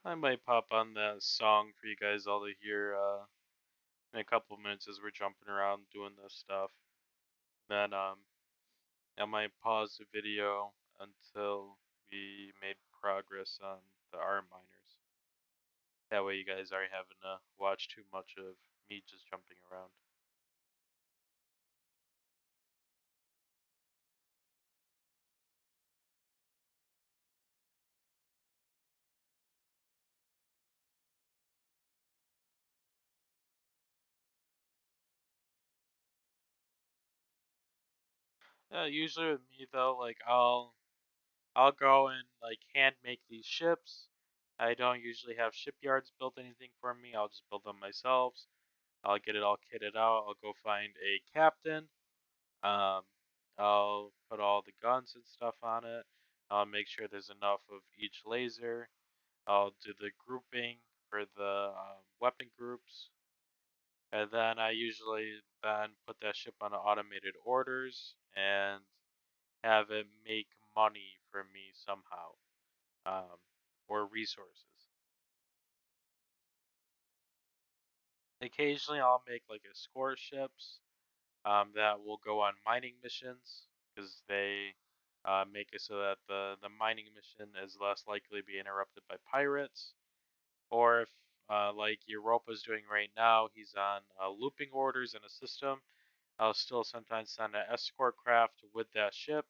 I might pop on that song for you guys all to hear in a couple of minutes as we're jumping around doing this stuff. Then I might pause the video until we made progress on the R miners. That way you guys aren't having to watch too much of me just jumping around. Usually with me though, like I'll go and like hand make these ships. I don't usually have shipyards build anything for me. I'll just build them myself. I'll get it all kitted out. I'll go find a captain. Um, I'll put all the guns and stuff on it. I'll make sure there's enough of each laser. I'll do the grouping for the weapon groups. And then I usually then put that ship on automated orders and have it make money for me somehow, um, or resources. Occasionally, I'll make like escort ships that will go on mining missions because they make it so that the mining mission is less likely to be interrupted by pirates. Or if, like Europa's doing right now, he's on looping orders in a system. I'll still sometimes send an escort craft with that ship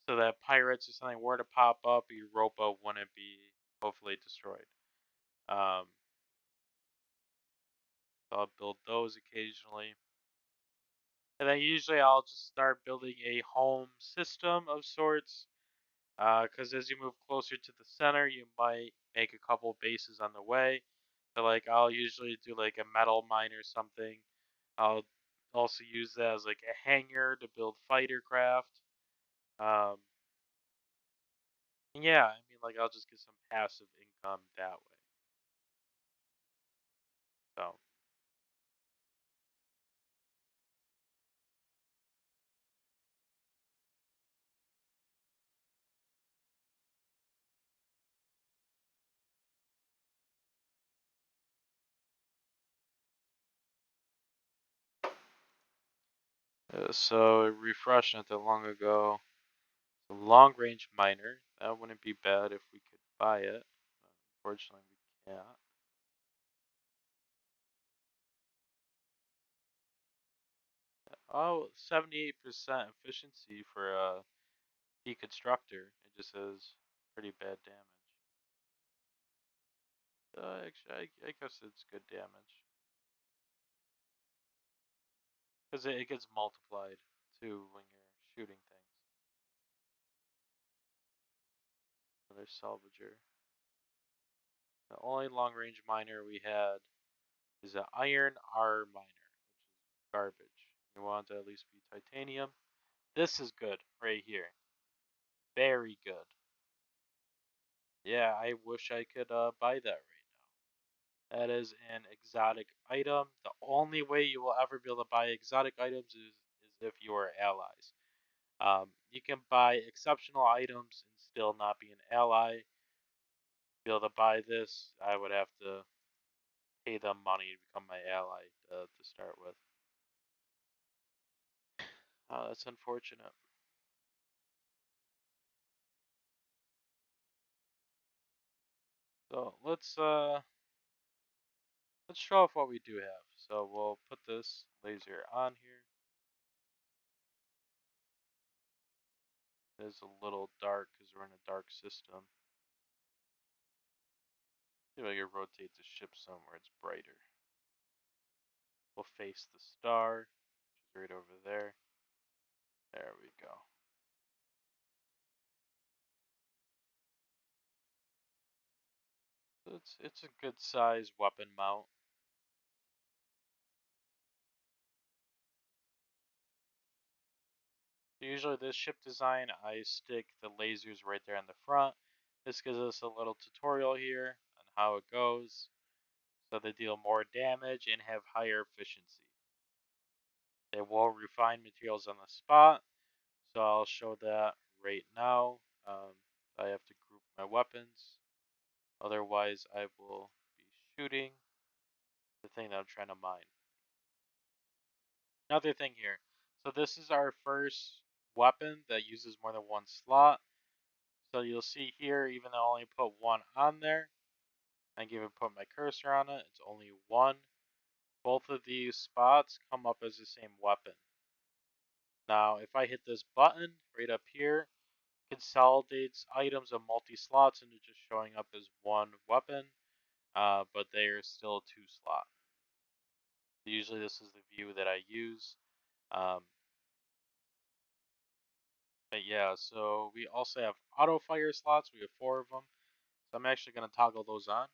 so that pirates or something were to pop up, Europa wouldn't be hopefully destroyed. Um, so I'll build those occasionally. And then usually I'll just start building a home system of sorts. Because as you move closer to the center, you might make a couple bases on the way. So like I'll usually do like a metal mine or something. I'll also use that as like a hangar to build fighter craft. Um, yeah, I mean like I'll just get some passive income that way. So so refresh not that long ago. A long range miner. That wouldn't be bad if we could buy it. Unfortunately, we can't. Oh, 78% efficiency for a deconstructor. It just says pretty bad damage. Actually, I guess it's good damage because it gets multiplied too when you're shooting things. Another salvager. The only long range miner we had is an iron R miner, which is garbage. You want to at least be titanium. This is good right here. Very good. Yeah, I wish I could buy that right now. That is an exotic item. The only way you will ever be able to buy exotic items is if you are allies. You can buy exceptional items and still not be an ally. To be able to buy this, I would have to pay them money to become my ally to start with. Oh, that's unfortunate. So let's show off what we do have. So we'll put this laser on here. It is a little dark because we're in a dark system. See if I can rotate the ship somewhere it's brighter. We'll face the star, which is right over there. There we go. So it's a good size weapon mount. So usually this ship design, I stick the lasers right there in the front. This gives us a little tutorial here on how it goes. So they deal more damage and have higher efficiency. They will refine materials on the spot. So I'll show that right now. I have to group my weapons. Otherwise, I will be shooting the thing that I'm trying to mine. Another thing here. So this is our first weapon that uses more than one slot. So you'll see here, even though I only put one on there, I can even put my cursor on it, it's only one. Both of these spots come up as the same weapon. Now, if I hit this button right up here, it consolidates items of multi-slots into just showing up as one weapon, but they are still two slot. Usually this is the view that I use. Um, but yeah, so we also have auto fire slots. We have 4 of them. So I'm actually going to toggle those on.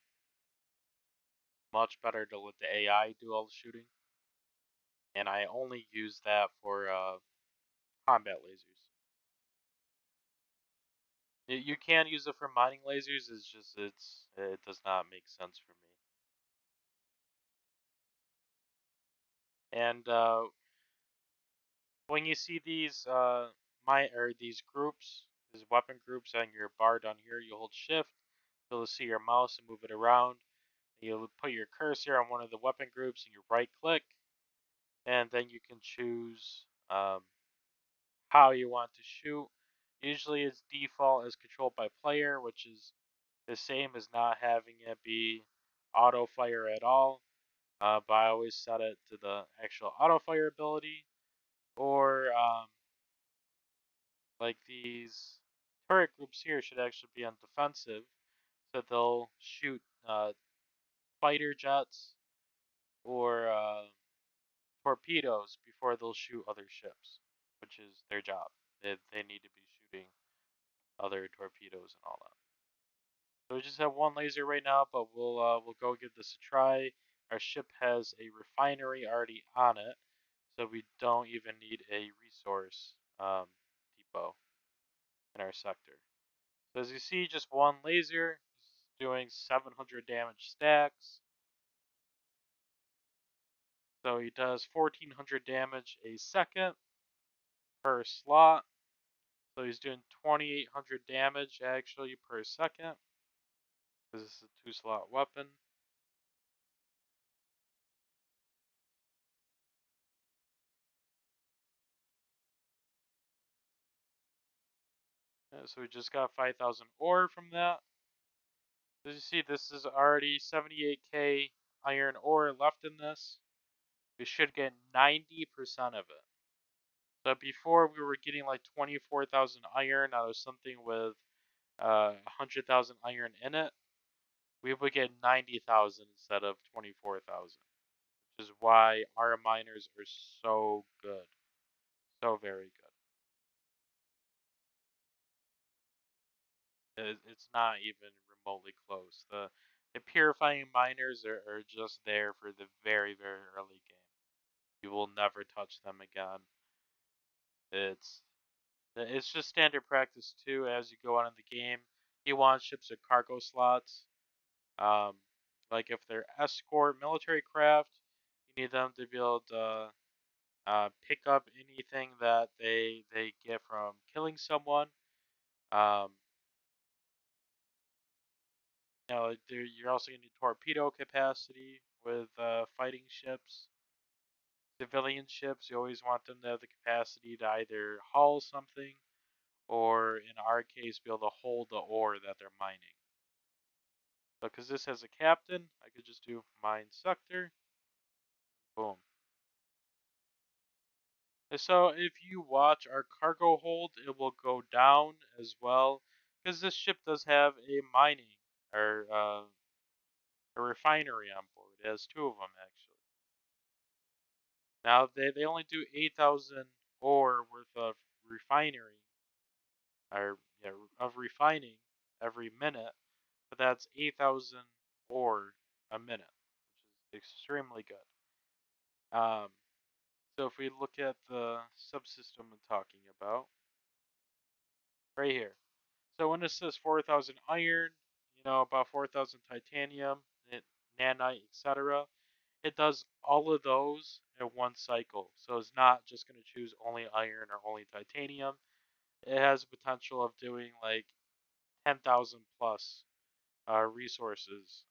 Much better to let the AI do all the shooting. And I only use that for combat lasers. You can use it for mining lasers. It's just it does not make sense for me. And when you see these these groups, these weapon groups on your bar down here, you hold Shift. You'll see your mouse and move it around. You'll put your cursor on one of the weapon groups and you right click, and then you can choose how you want to shoot. Usually it's default as controlled by player, which is the same as not having it be auto fire at all. But I always set it to the actual auto fire ability, or like these turret groups here should actually be on defensive, so they'll shoot fighter jets or torpedoes before they'll shoot other ships, which is their job. They need to be shooting other torpedoes and all that. So we just have one laser right now, but we'll go give this a try. Our ship has a refinery already on it, so we don't even need a resource depot in our sector. So as you see, just one laser is doing 700 damage stacks. So he does 1400 damage a second per slot. So he's doing 2800 damage actually per second, because this is a 2-slot weapon. So we just got 5,000 ore from that. As you see, this is already 78k iron ore left in this. We should get 90% of it. So before we were getting like 24,000 iron out of something with 100,000 iron in it. We would get 90,000 instead of 24,000, which is why our miners are so good. So very good. It's not even remotely close. The purifying miners are just there for the very, very early game. You will never touch them again. It's it's just standard practice too as you go on in the game. You want ships with cargo slots. Um, like if they're escort military craft, you need them to be able to pick up anything that they get from killing someone. Um, you're also going to need torpedo capacity with fighting ships. Civilian ships, you always want them to have the capacity to either haul something or, in our case, be able to hold the ore that they're mining. So, because this has a captain, I could just do mine sector. Boom. And so, if you watch our cargo hold, it will go down as well, because this ship does have a mining or a refinery on board. It has 2 of them actually. Now they only do 8,000 ore worth of refinery or yeah, of refining every minute, but that's 8,000 ore a minute, which is extremely good. So if we look at the subsystem I'm talking about right here, so when it says 4,000 iron, about 4,000 titanium, nanite, etc. It does all of those in one cycle. So it's not just going to choose only iron or only titanium. It has the potential of doing like 10,000 plus resources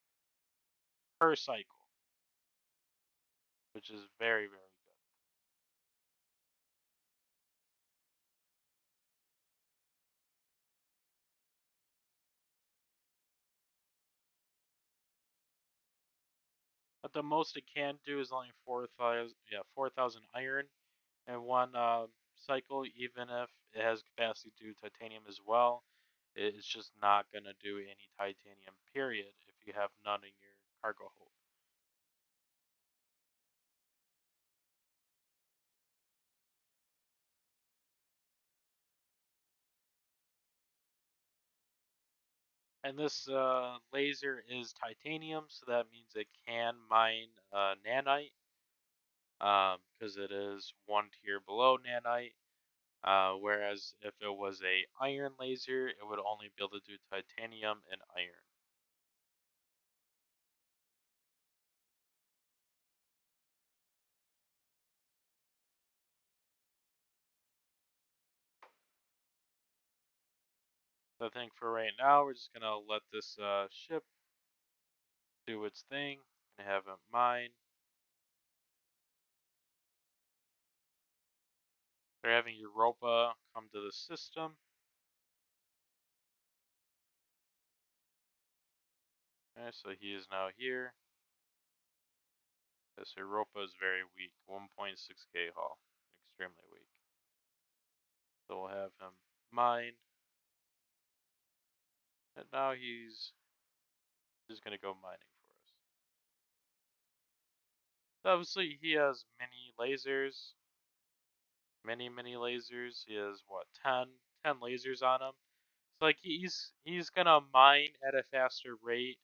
per cycle, which is very, very good. But the most it can do is only 4,000, yeah, 4,000 iron in one cycle, even if it has capacity to do titanium as well. It's just not going to do any titanium, period, if you have none in your cargo hold. And this laser is titanium, so that means it can mine nanite, because it is one tier below nanite. Whereas if it was a iron laser, it would only be able to do titanium and iron. So I think for right now, we're just gonna let this ship do its thing and have it mine. They're having Europa come to the system. Okay, so he is now here. This Europa is very weak, 1.6k hull, extremely weak. So we'll have him mine, and now he's just gonna go mining for us. So obviously he has mini lasers, many lasers. He has what, 10 lasers on him. So like he's gonna mine at a faster rate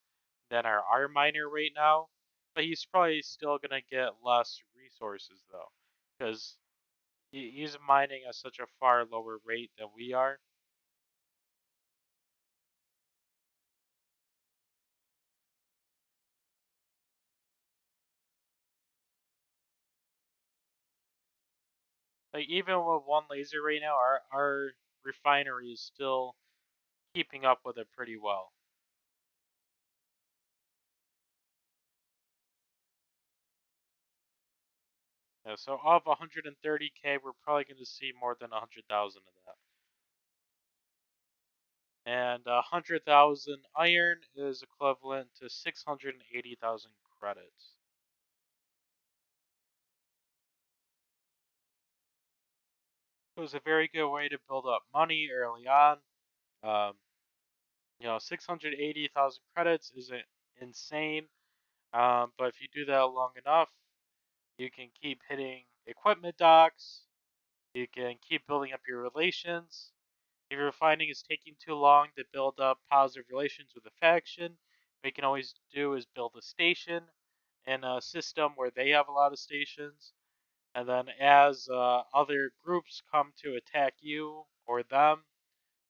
than our miner right now, but he's probably still gonna get less resources though, because he's mining at such a far lower rate than we are. Like even with one laser right now, our refinery is still keeping up with it pretty well. Yeah, so of 130k, we're probably going to see more than 100,000 of that. And 100,000 iron is equivalent to 680,000 credits. It was a very good way to build up money early on. Um, 680,000 credits isn't insane, but if you do that long enough, you can keep hitting equipment docks. You can keep building up your relations. If you're finding it's taking too long to build up positive relations with a faction, what you can always do is build a station in a system where they have a lot of stations. And then as other groups come to attack you or them,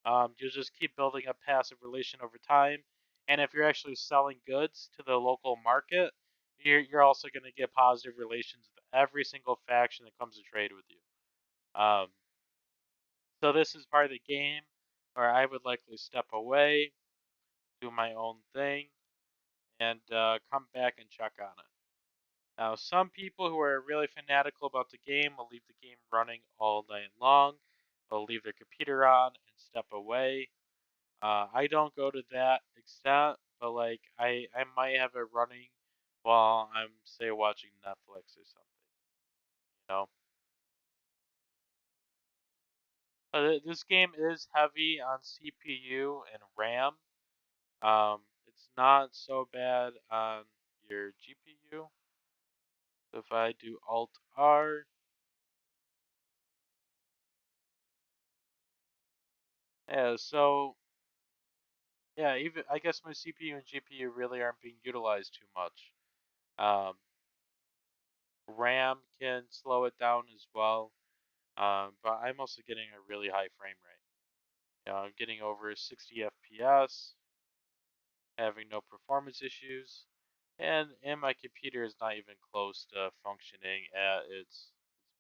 you'll just keep building a passive relation over time. And if you're actually selling goods to the local market, you're also going to get positive relations with every single faction that comes to trade with you. Um, so this is part of the game where I would likely step away, do my own thing, and come back and check on it. Now, some people who are really fanatical about the game will leave the game running all night long. They'll leave their computer on and step away. I don't go to that extent, but like I might have it running while I'm say watching Netflix or something. You know, this game is heavy on CPU and RAM. It's not so bad on your GPU. If I do Alt R, yeah, so yeah, even I guess my CPU and GPU really aren't being utilized too much. Um, RAM can slow it down as well, but I'm also getting a really high frame rate. I'm getting over 60 FPS, having no performance issues, and my computer is not even close to functioning at its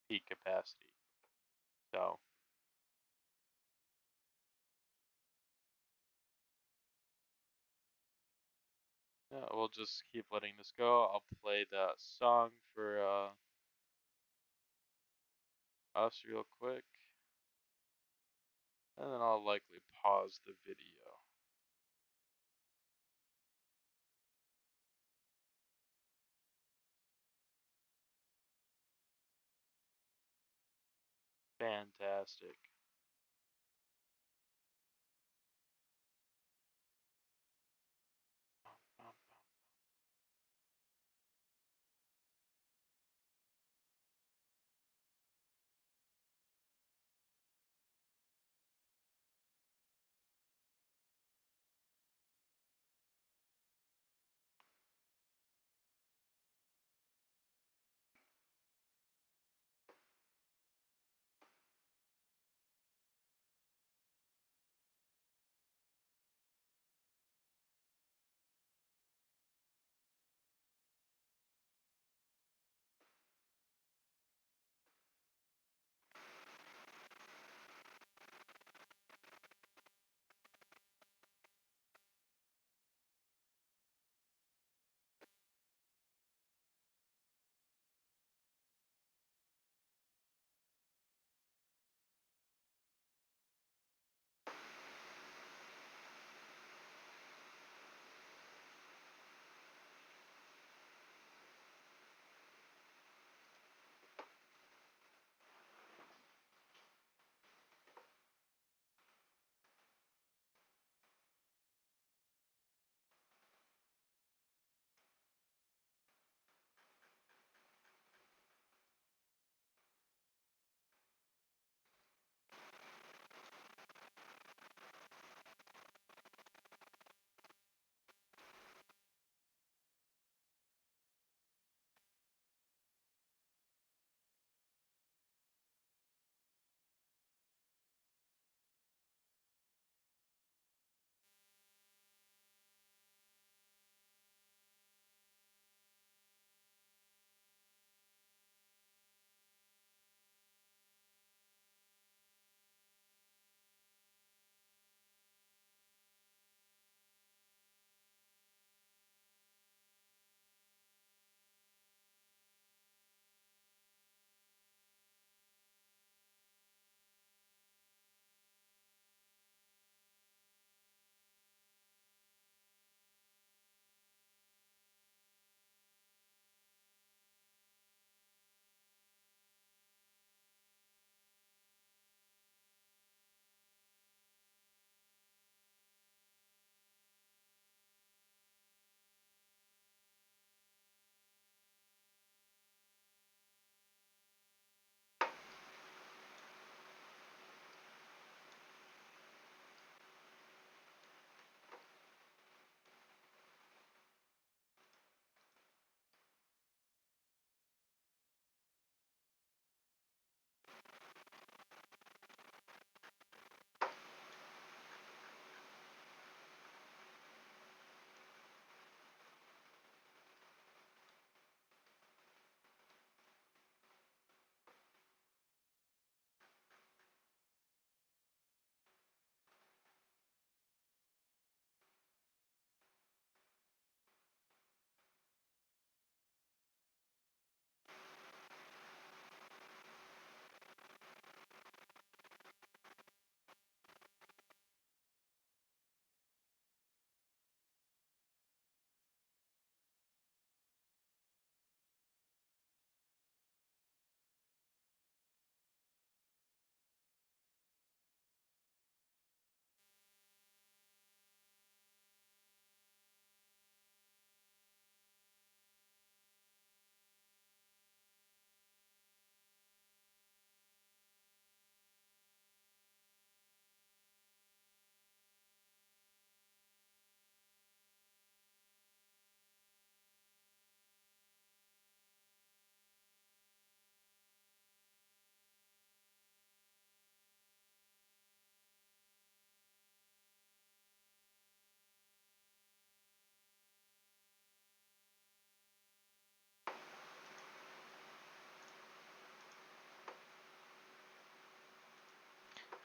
peak capacity. So Yeah, we'll just keep letting this go. I'll play that song for us real quick, and then I'll likely pause the video. Fantastic.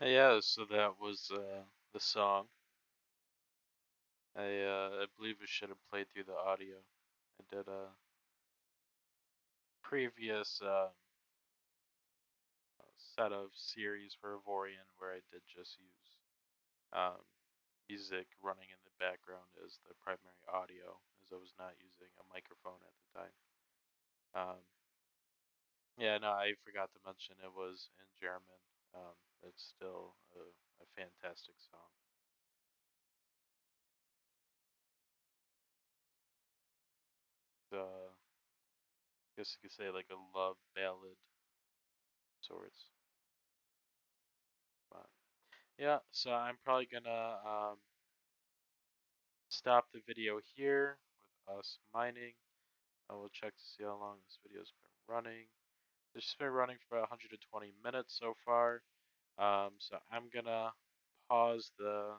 Yeah, so that was the song, I believe it should have played through the audio. I did a previous set of series for Avorion where I did just use um, music running in the background as the primary audio, as I was not using a microphone at the time. Um, yeah, no, I forgot to mention it was in German. It's still a fantastic song. I guess you could say like a love ballad sorts. But yeah, so I'm probably gonna stop the video here with us mining. I will check to see how long this video's been running. It's been running for about 120 minutes so far. So I'm gonna pause the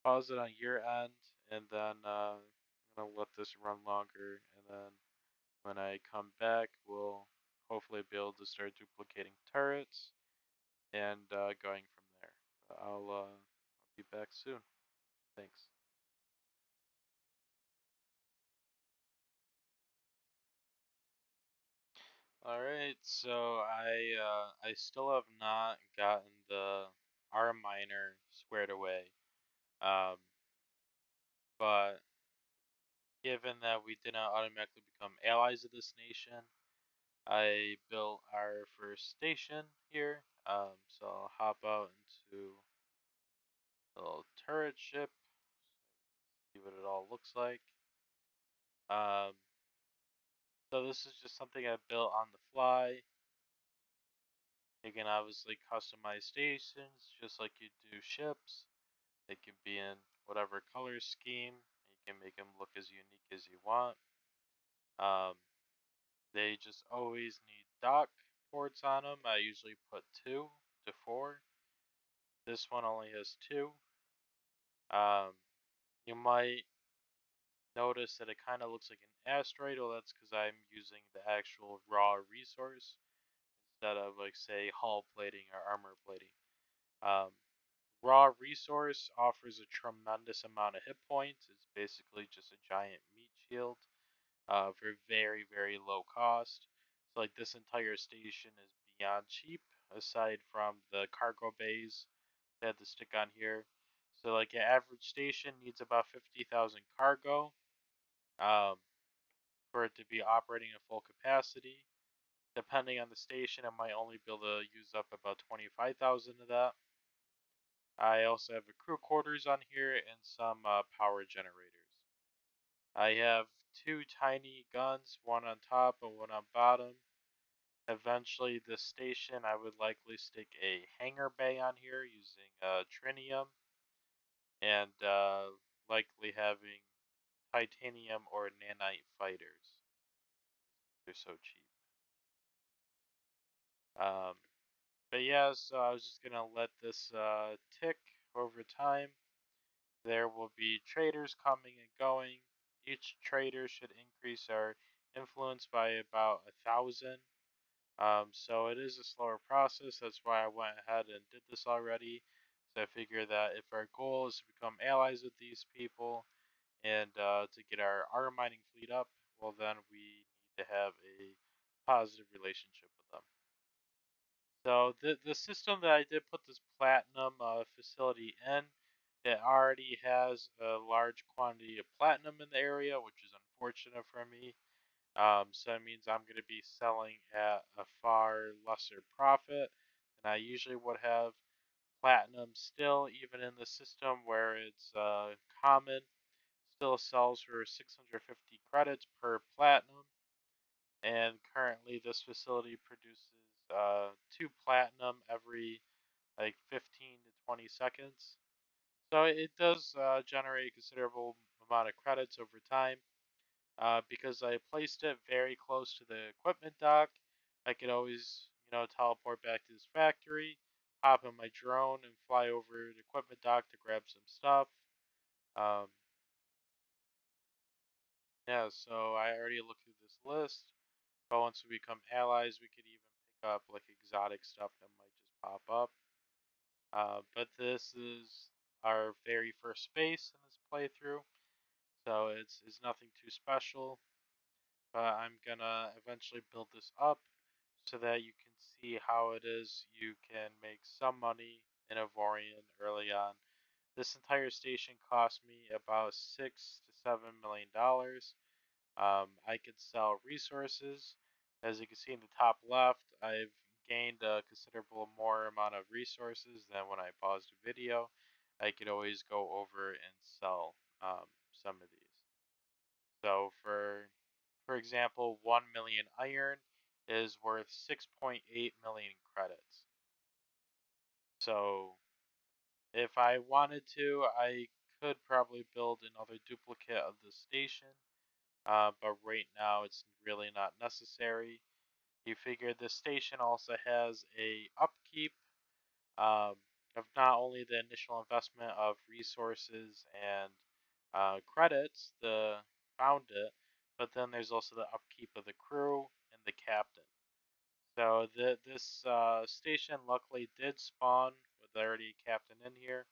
pause it on your end, and then I'm gonna let this run longer, and then when I come back, we'll hopefully be able to start duplicating turrets and going from there. I'll be back soon. Thanks. All right, so I still have not gotten the R miner squared away. Um, but given that we did not automatically become allies of this nation, I built our first station here. So I'll hop out into the little turret ship, see what it all looks like. Um, so this is just something I built on the fly. You can obviously customize stations just like you do ships. They can be in whatever color scheme. You can make them look as unique as you want. Um, they just always need dock ports on them. I usually put 2 to 4. This one only has 2. Um, you might notice that it kind of looks like an asteroid. Well, that's because I'm using the actual raw resource instead of like say hull plating or armor plating. Um, Raw resource offers a tremendous amount of hit points. It's basically just a giant meat shield for very, very low cost. So like this entire station is beyond cheap, aside from the cargo bays they had to stick on here. So like an average station needs about 50,000 cargo um, for it to be operating at full capacity. Depending on the station, I might only be able to use up about 25,000 of that. I also have a crew quarters on here and some power generators. I have 2 tiny guns, one on top and one on bottom. Eventually, this station, I would likely stick a hangar bay on here using trinium and likely having titanium or nanite fighters. They're so cheap. Um, but yeah, so I was just gonna let this tick over time. There will be traders coming and going. Each trader should increase our influence by about 1,000. So it is a slower process. That's why I went ahead and did this already. So I figure that if our goal is to become allies with these people and to get our mining fleet up, well, then we need to have a positive relationship with them. So the system that I did put this platinum facility in, it already has a large quantity of platinum in the area, which is unfortunate for me. So that means I'm going to be selling at a far lesser profit than I usually would have. Platinum still, even in the system where it's common, still sells for 650 credits per platinum. And currently, this facility produces 2 platinum every like 15 to 20 seconds. So it does generate a considerable amount of credits over time. Because I placed it very close to the equipment dock, I could always, teleport back to this factory, hop in my drone, and fly over the equipment dock to grab some stuff. Um, yeah, so I already looked through this list. But once we become allies, we could even pick up like exotic stuff that might just pop up. But this is our very first base in this playthrough, so it's nothing too special. But I'm gonna eventually build this up so that you can see how it is you can make some money in Avorion early on. This entire station cost me about $6 to $7 million. I could sell resources. As you can see in the top left, I've gained a considerable more amount of resources than when I paused the video. I could always go over and sell some of these. So for example, 1 million iron is worth 6.8 million credits. So if I wanted to, I could probably build another duplicate of the station, but right now it's really not necessary. You figure this station also has a upkeep um, of not only the initial investment of resources and credits to found it, but then there's also the upkeep of the crew and the captain. So this station luckily did spawn with already a captain in here,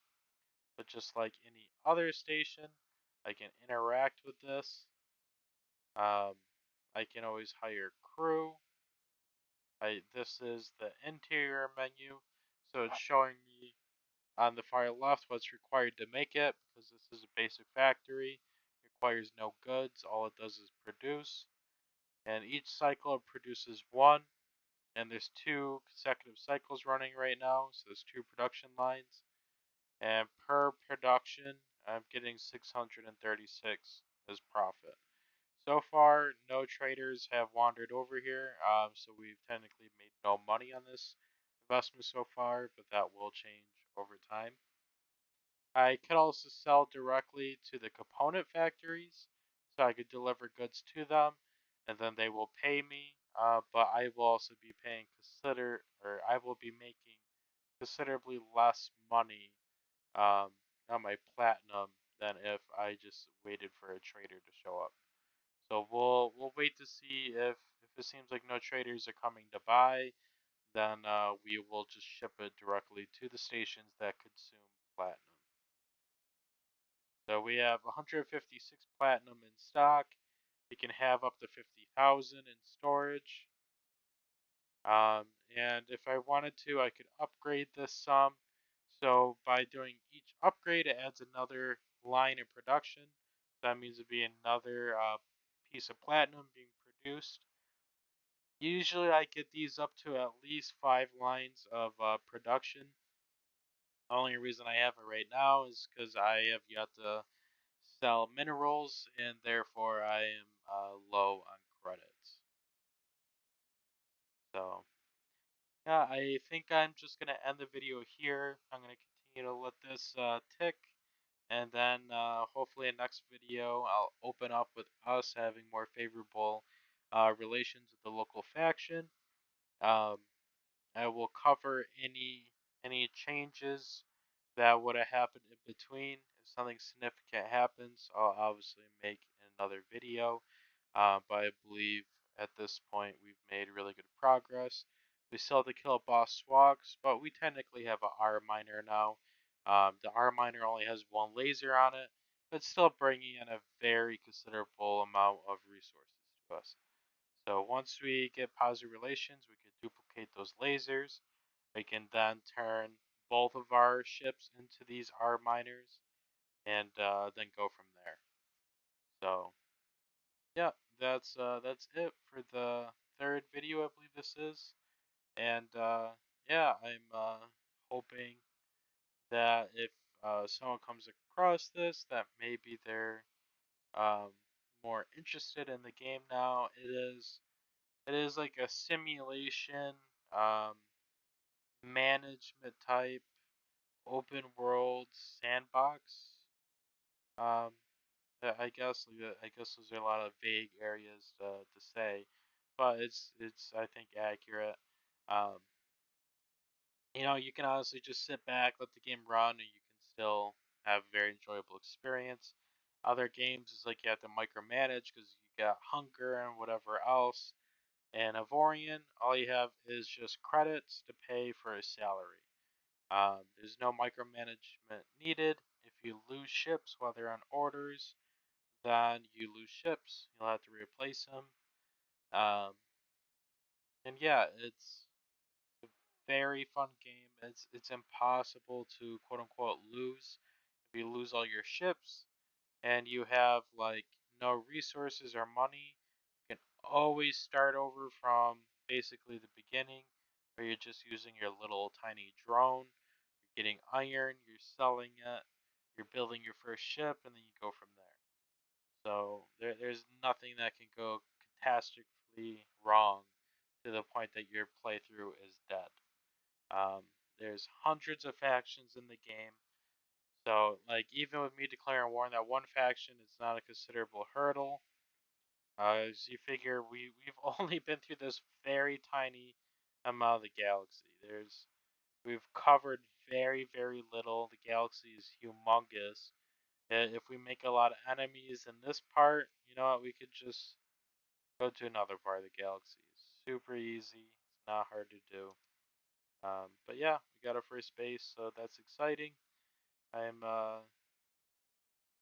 but just like any other station, I can interact with this. Um, I can always hire crew. This is the interior menu, so it's showing me on the far left what's required to make it, because this is a basic factory. It requires no goods, all it does is produce. And each cycle it produces one, and there's 2 consecutive cycles running right now, so there's 2 production lines. And per production, I'm getting 636 as profit. So far, no traders have wandered over here, so we've technically made no money on this investment so far, but that will change over time. I could also sell directly to the component factories, so I could deliver goods to them, and then they will pay me. But I will also be I will be making considerably less money um, on my platinum than if I just waited for a trader to show up. So we'll wait to see if it seems like no traders are coming to buy, then we will just ship it directly to the stations that consume platinum. So we have 156 platinum in stock. We can have up to 50,000 in storage. Um, and if I wanted to, I could upgrade this some. So by doing each upgrade, it adds another line in production. That means it'd be another piece of platinum being produced. Usually I get these up to at least 5 lines of production. The only reason I have it right now is because I have yet to sell minerals, and therefore I am low on credits. So yeah, I think I'm just gonna end the video here. I'm gonna continue to let this tick, and then hopefully in next video I'll open up with us having more favorable relations with the local faction. Um, I will cover any changes that would have happened in between. If something significant happens, I'll obviously make another video. But I believe at this point we've made really good progress. We still have to kill boss swags, but we technically have an R miner now. The R miner only has 1 laser on it, but still bringing in a very considerable amount of resources to us. So once we get positive relations, we can duplicate those lasers. We can then turn both of our ships into these R miners, and then go from there. So yeah, that's it for the third video, I believe this is. And yeah, I'm hoping that if someone comes across this, that maybe they're um, more interested in the game now. It is like a simulation um, management type open world sandbox. Um, I guess those are a lot of vague areas to say, but it's I think accurate. Um, you can honestly just sit back, let the game run, and you can still have a very enjoyable experience. Other games is like you have to micromanage because you got hunger and whatever else. And Avorion, all you have is just credits to pay for a salary. There's no micromanagement needed. If you lose ships while they're on orders, then you lose ships. You'll have to replace them. Um, and yeah, it's a very fun game. It's impossible to quote unquote lose. If you lose all your ships and you have like no resources or money, you can always start over from basically the beginning, where you're just using your little tiny drone. You're getting iron, you're selling it, you're building your first ship, and then you go from there. So there's nothing that can go catastrophically wrong to the point that your playthrough is dead. Um, there's hundreds of factions in the game, so like even with me declaring war on that one faction, it's not a considerable hurdle. As you figure, we've only been through this very tiny amount of the galaxy. We've covered very little. The galaxy is humongous. If we make a lot of enemies in this part, you know what? We could just go to another part of the galaxy. It's super easy. It's not hard to do. But yeah, we got our first base, so that's exciting. I'm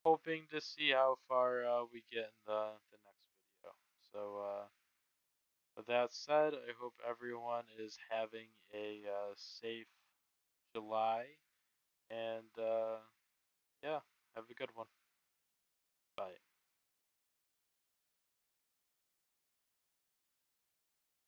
hoping to see how far we get in the next video. So with that said, I hope everyone is having a safe July, and yeah, have a good one. Bye.